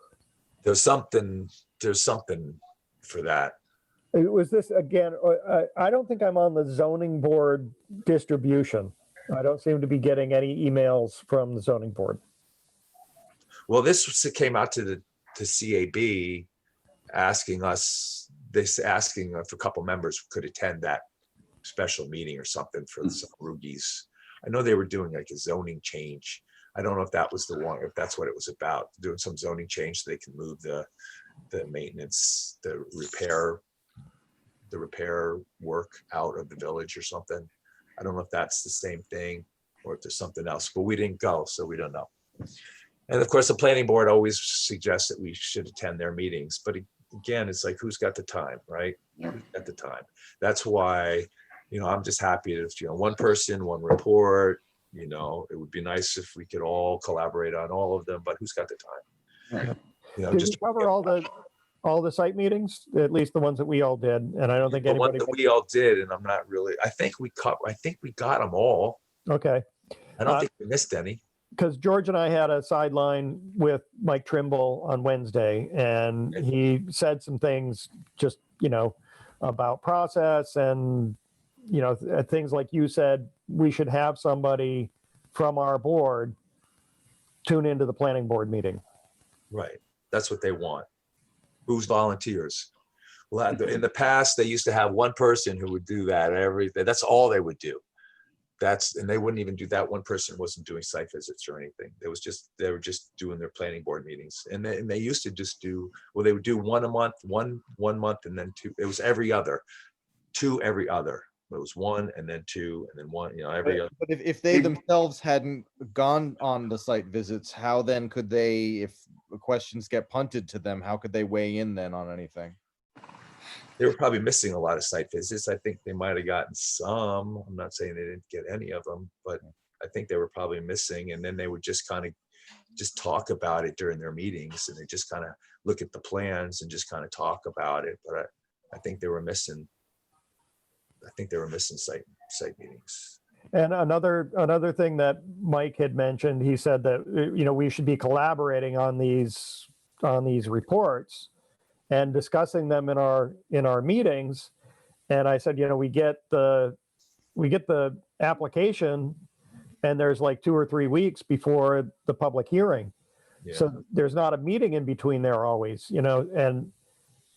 There's something for that. Was this again? I don't think I'm on the zoning board distribution. I don't seem to be getting any emails from the zoning board. Well, came out to CAB asking if a couple members could attend that special meeting or something for some Roogies. I know they were doing like a zoning change. I don't know if that was the one, if that's what it was about, doing some zoning change so they can move the maintenance, the repair work out of the village or something. I don't know if that's the same thing or if there's something else, but we didn't go, so we don't know. And of course, the planning board always suggests that we should attend their meetings, but again, it's like, who's got the time, right? Yeah. Who's got the time? That's why, I'm just happy if, one person, one report, it would be nice if we could all collaborate on all of them, but who's got the time? Right. Did Just we cover all the site meetings, at least the ones that we all did? And I don't think the one anybody. that we all did, and I'm not really, I think we got them all. Okay. I don't think we missed any. Because George and I had a sideline with Mike Trimble on Wednesday, and he said some things just, about process and, things like you said, we should have somebody from our board tune into the planning board meeting. Right. That's what they want. Who's volunteers? Well, in the past, they used to have one person who would do that everything. That's all they would do. And they wouldn't even do that. One person wasn't doing site visits or anything. They were just doing their planning board meetings. And they used to just they would do one a month, one month, and then two. It was every other, two every other. It was one and then two and then one, every other. But if they themselves hadn't gone on the site visits, how then could they, if questions get punted to them, how could they weigh in then on anything? They were probably missing a lot of site visits. I think they might have gotten some. I'm not saying they didn't get any of them, but I think they were probably missing. And then they would just kind of just talk about it during their meetings, and they just kind of look at the plans and just kind of talk about it. But I think they were missing. I think they were missing site meetings. And another thing that Mike had mentioned, he said that we should be collaborating on these reports and discussing them in our meetings. And I said, we get the application, and there's like 2 or 3 weeks before the public hearing. Yeah. So there's not a meeting in between there always, and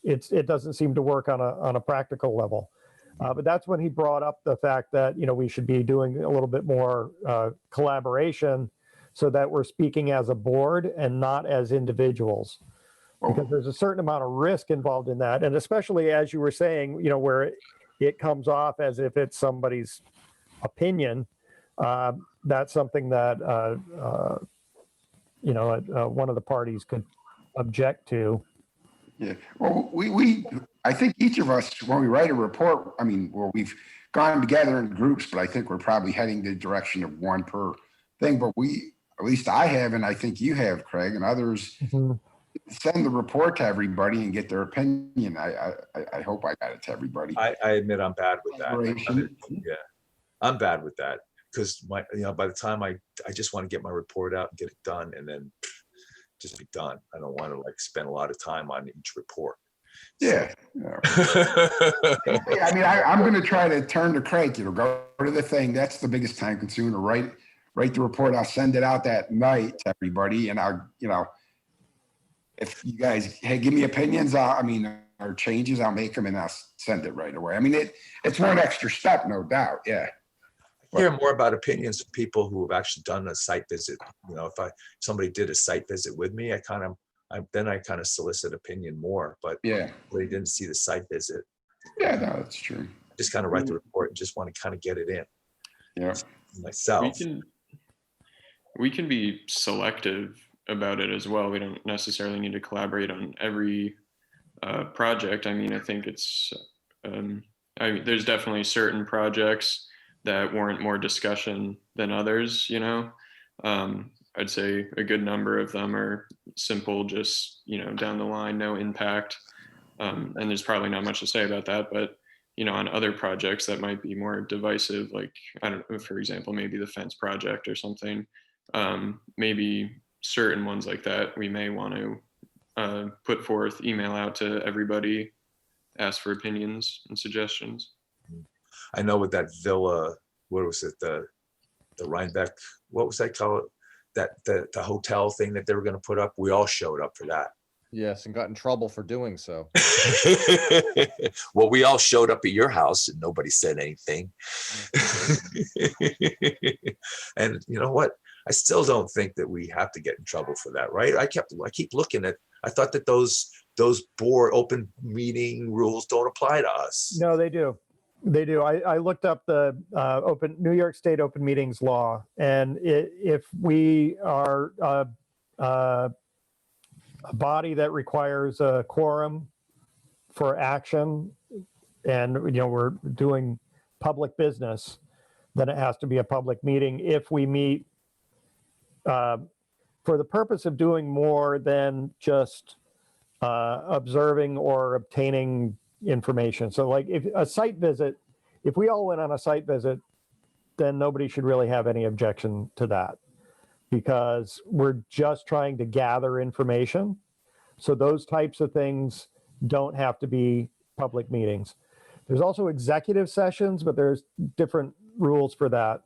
it doesn't seem to work on a practical level. But that's when he brought up the fact that, we should be doing a little bit more collaboration so that we're speaking as a board and not as individuals. Because there's a certain amount of risk involved in that. And especially as you were saying, where it comes off as if it's somebody's opinion, that's something that, one of the parties could object to. Yeah. Well, I think each of us, when we write a report, we've gone together in groups, but I think we're probably heading the direction of one per thing. But at least I have, and I think you have, Craig, and others. Mm-hmm. Send the report to everybody and get their opinion. I hope I got it to everybody. I admit I'm bad with that. Yeah, I'm bad with that because by the time I just want to get my report out and get it done and then just be done. I don't want to spend a lot of time on each report. Yeah. I'm going to try to turn to Craig. Go to the thing. That's the biggest time consumer. Write the report. I'll send it out that night to everybody, and I'll if you guys, hey, give me opinions, or changes, I'll make them and I'll send it right away. It's one extra step, no doubt. Yeah. I hear more about opinions from people who have actually done a site visit. If somebody did a site visit with me, I kind of solicit opinion more, but yeah, they didn't see the site visit. Yeah, no, that's true. I just kind of write the report and just want to kind of get it in. Yeah. Myself. We can be selective about it as well. We don't necessarily need to collaborate on every project. I think it's there's definitely certain projects that warrant more discussion than others. I'd say a good number of them are simple, just down the line, no impact, and there's probably not much to say about that. But on other projects that might be more divisive, like I don't know, for example, maybe the fence project or something, maybe certain ones like that, we may want to put forth, email out to everybody ask for opinions and suggestions. I know with that villa, what was it, the Rhinebeck, what was that called? That the hotel thing that they were gonna put up, we all showed up for that. Yes, and got in trouble for doing so. Well, we all showed up at your house and nobody said anything. And you know what? I still don't think that we have to get in trouble for that, right? I keep looking at, I thought that those board open meeting rules don't apply to us. No, they do. They do. I looked up the New York State open meetings law, and if we are a body that requires a quorum for action, and we're doing public business, then it has to be a public meeting. If we meet for the purpose of doing more than just observing or obtaining information. So like if a site visit, if we all went on a site visit, then nobody should really have any objection to that, because we're just trying to gather information. So those types of things don't have to be public meetings. There's also executive sessions, but there's different rules for that.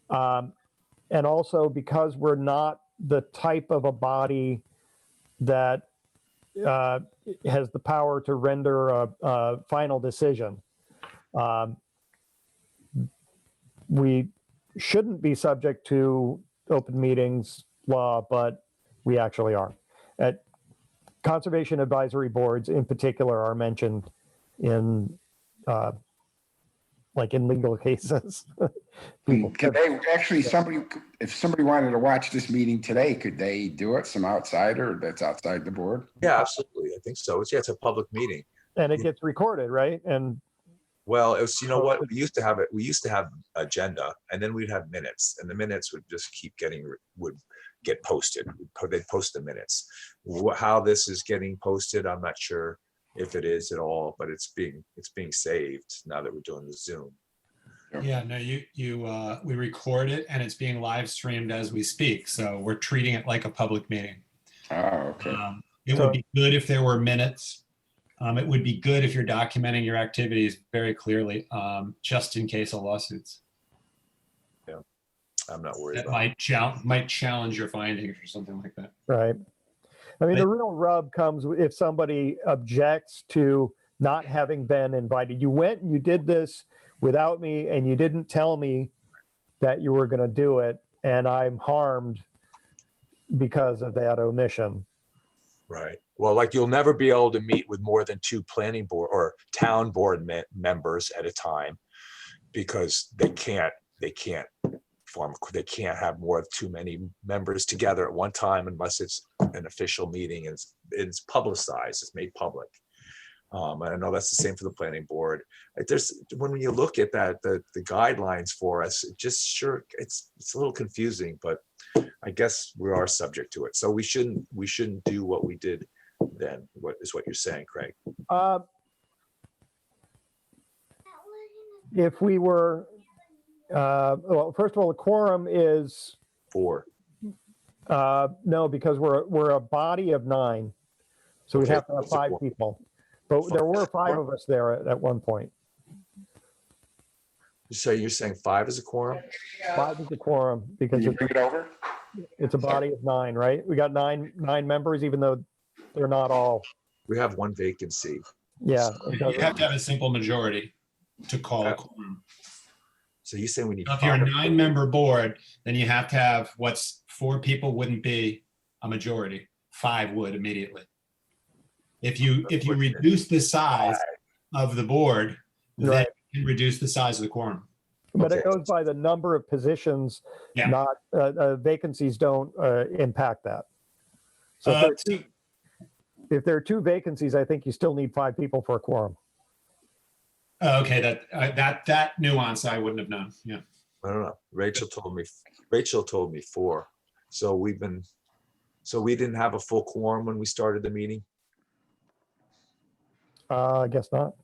And also, because we're not the type of a body that has the power to render a final decision, we shouldn't be subject to open meetings law, but we actually are. At conservation advisory boards in particular are mentioned in like in legal cases. Could they actually, if somebody wanted to watch this meeting today, could they do it? Some outsider that's outside the board? Yeah, absolutely. I think so. It's a public meeting. And it gets recorded, right? And well, it was, what, we used to have agenda, and then we'd have minutes, and the minutes would just keep would get posted. They'd post the minutes. How this is getting posted, I'm not sure if it is at all, but it's being saved now that we're doing the Zoom. Yeah, no, we record it and it's being live streamed as we speak. So we're treating it like a public meeting. Oh, okay. It would be good if there were minutes. It would be good if you're documenting your activities very clearly, just in case of lawsuits. Yeah, I'm not worried That about might challenge your findings or something like that. right. I mean, the real rub comes if somebody objects to not having been invited. You went and you did this without me, and you didn't tell me that you were going to do it, and I'm harmed because of that omission. Right. Well, like you'll never be able to meet with more than 2 planning board or town board members at a time, because they can't have more than too many members together at one time unless it's an official meeting and it's publicized, it's made public. And I know that's the same for the planning board. When you look at that, the guidelines for us, it's a little confusing, but I guess we are subject to it. So we shouldn't do what we did then. What you're saying, Craig? If we were, well, first of all, the quorum is 4. no, because we're a body of 9, so we'd Okay, have to have what's a 5 quorum? people. But there were 5 of us there at one point. So you're saying 5 is a quorum? 5 is the quorum Can because you bring it over? it's a body of 9, right? We got nine members, even though they're not all. We have 1 vacancy. Yeah. You have to have a simple majority to call a quorum. So you say we need So if you're a 5? 9-member board, then you have to have what's 4 people wouldn't be a majority. 5 would immediately. If you reduce the size of the board, then Right. you can reduce the size of the quorum. But Okay. it goes by the number of positions, Yeah. not vacancies don't impact that. So if there are 2 vacancies, I think you still need 5 people for a quorum. Okay, that nuance I wouldn't have known. Yeah. I don't know. Rachel told me 4. So we didn't have a full quorum when we started the meeting I guess not.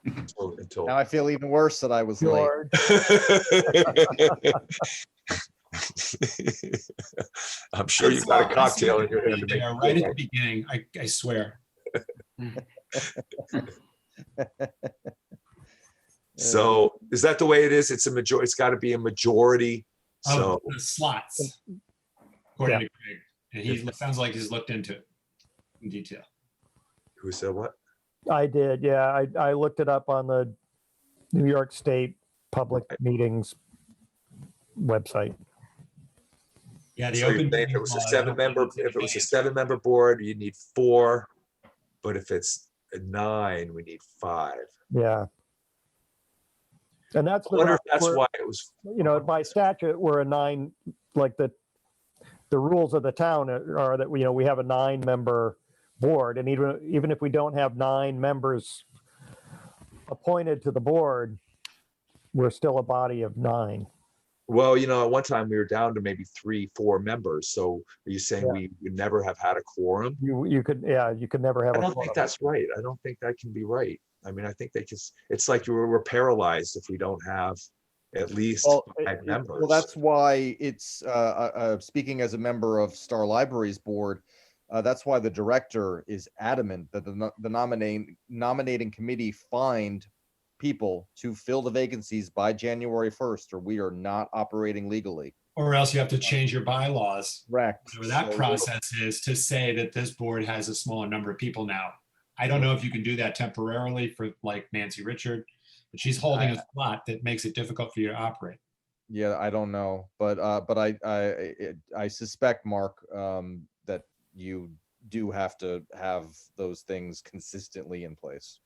until Now I feel even worse that I was late. George, I'm sure you got a cocktail in your hand. Yeah, right at the beginning, I swear. So is that the way it is? It's a majority, it's got to be a majority. So Of the slots, according to Greg. And he sounds like he's looked into it in detail. who said what? I did, yeah. I looked it up on the New York State Public Meetings website. Yeah, the So you're open saying if it meeting was a law, I don't 7-member, think it's if it was a advanced. 7-member board, you need 4. But if it's a 9, we need 5. Yeah. And that's I wonder if that's we're- why it was. you know, by statute, we're a 9, like the rules of the town are that, you know, we have a 9-member board. And even if we don't have 9 members appointed to the board, we're still a body of 9. Well, you know, at one time we were down to maybe 3, 4 members. So are you saying Yeah. we would never have had a quorum? You could never have I a don't think quorum. that's right. I don't think that can be right. I mean, I think they just, it's like we're paralyzed if we don't have at least 5 members. Well, that's why it's speaking as a member of Star Library's board. That's why the director is adamant that the nominating committee find people to fill the vacancies by January 1st, or we are not operating legally. Or else you have to change your bylaws. Correct. Whatever that So- process is to say that this board has a smaller number of people now. I don't know if you can do that temporarily for like Nancy Richard, but she's holding a slot that makes it difficult for you to operate. Yeah, I don't know, but I suspect, Mark, that you do have to have those things consistently in place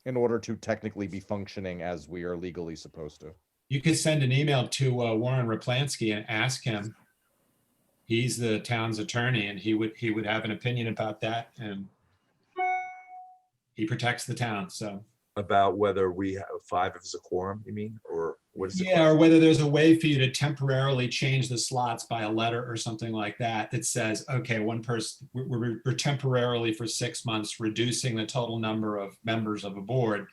in order to technically be functioning as we are legally supposed to. You could send an email to Warren Raplansky and ask him. He's the town's attorney, and he would have an opinion about that, and he protects the town. So About whether we have 5 as a quorum, you mean, or what is it? yeah, or whether there's a way for you to temporarily change the slots by a letter or something like that that says, okay, one person, we're temporarily for 6 months reducing the total number of members of a board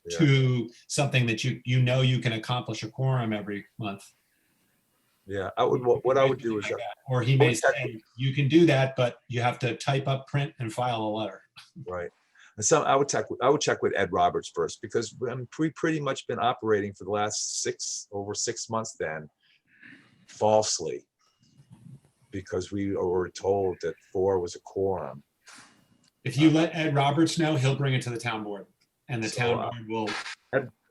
Yeah. to something that you know you can accomplish a quorum every month. Yeah, what I would do is, Like that. Or he may Well, say, you can do that, but you have to type up, print, and file a letter. right. And so I would check with Ed Roberts first, because we pretty much been operating for the last over 6 months then falsely, because we were told that 4 was a quorum. If you let Ed Roberts know, he'll bring it to the town board, and the town board will.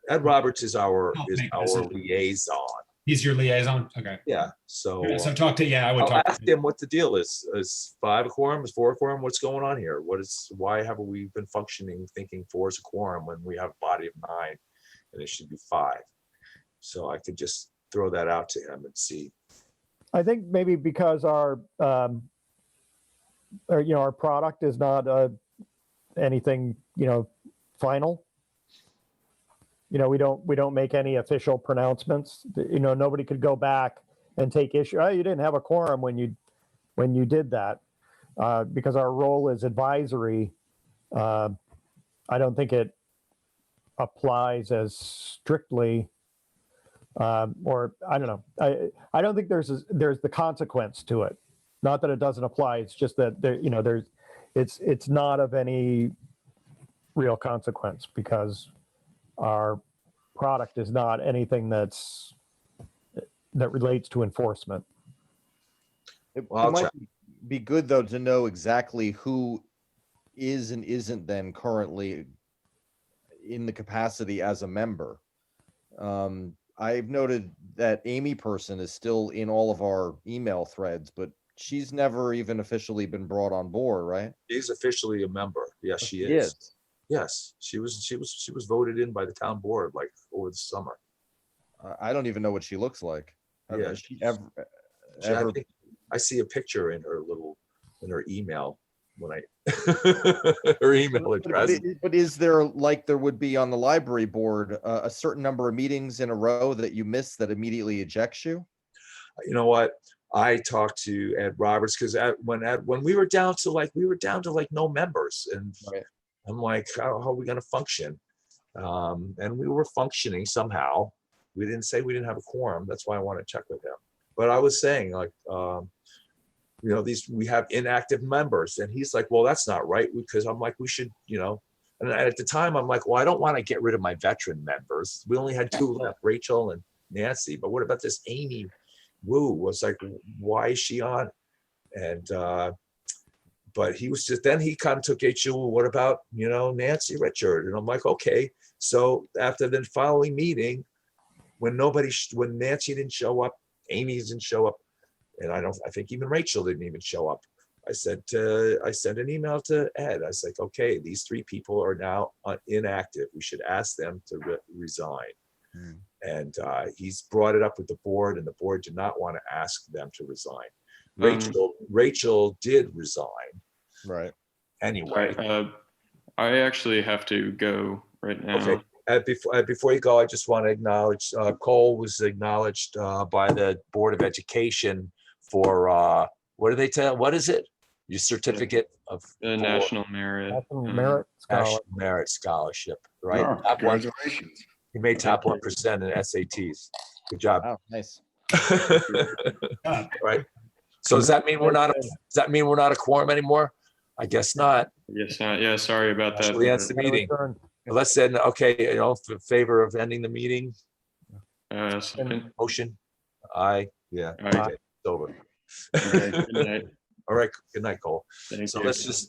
Ed Roberts is our Help make a decision. liaison. He's your liaison. Okay. Yeah, so Yeah, so talk to I would I'll talk. ask him what the deal is. Is 5 a quorum? Is 4 a quorum? What's going on here? Why haven't we been functioning thinking 4 is a quorum when we have a body of 9 and it should be 5? So I could just throw that out to him and see. I think maybe because our product is not anything, final. We don't make any official pronouncements. Nobody could go back and take issue. Oh, you didn't have a quorum when you did that, because our role is advisory. I don't think it applies as strictly, or I don't know. I don't think there's the consequence to it. Not that it doesn't apply. It's just that it's not of any real consequence, because our product is not anything that relates to enforcement. It Well, I'll might check. be good, though, to know exactly who is and isn't then currently in the capacity as a member. I've noted that Amy Person is still in all of our email threads, but she's never even officially been brought on board, right? She's officially a member. Yes, she is. Yes. Yes, she was voted in by the town board like over the summer. I don't even know what she looks like. Yeah, Has she ever? I think I see a picture in her email when her email address. But is there, like there would be on the library board, a certain number of meetings in a row that you miss that immediately ejects you? You know what? I talked to Ed Roberts because when we were down to no members, and Right. I'm like, how are we going to function? And we were functioning somehow. We didn't say we didn't have a quorum. That's why I want to check with him. But I was saying, like, we have inactive members, and he's like, well, that's not right, because I'm like, we should, And at the time, I'm like, well, I don't want to get rid of my veteran members. We only had 2 left, Rachel and Nancy. But what about this Amy Wu? Was like, why is she on? And but he was just, then he kind of took issue. What about, Nancy Richard? And I'm like, okay. So after the following meeting, when Nancy didn't show up, Amy didn't show up, and I think even Rachel didn't even show up. I sent an email to Ed. I was like, okay, these 3 people are now inactive. We should ask them to resign. And he's brought it up with the board, and the board did not want to ask them to resign. Rachel did resign. Right. Anyway. I actually have to go right now. Okay. Before you go, I just want to acknowledge Cole was acknowledged by the Board of Education for what do they tell? What is it? Your certificate of The National Merit. Merit National Merit Scholarship, right? Oh, Top one. congratulations. He made top 1% in SATs. Good job. Oh, nice. Right. So does that mean we're not? Does that mean we're not a quorum anymore? I guess not. Yes, yeah, sorry about that. Actually, that's the meeting. Let's say, okay, in favor of ending the meeting. Second. Motion. Aye. Yeah. All right. Okay, it's over. Okay. Good night. All right. Good night, Cole. Thank So you. let's just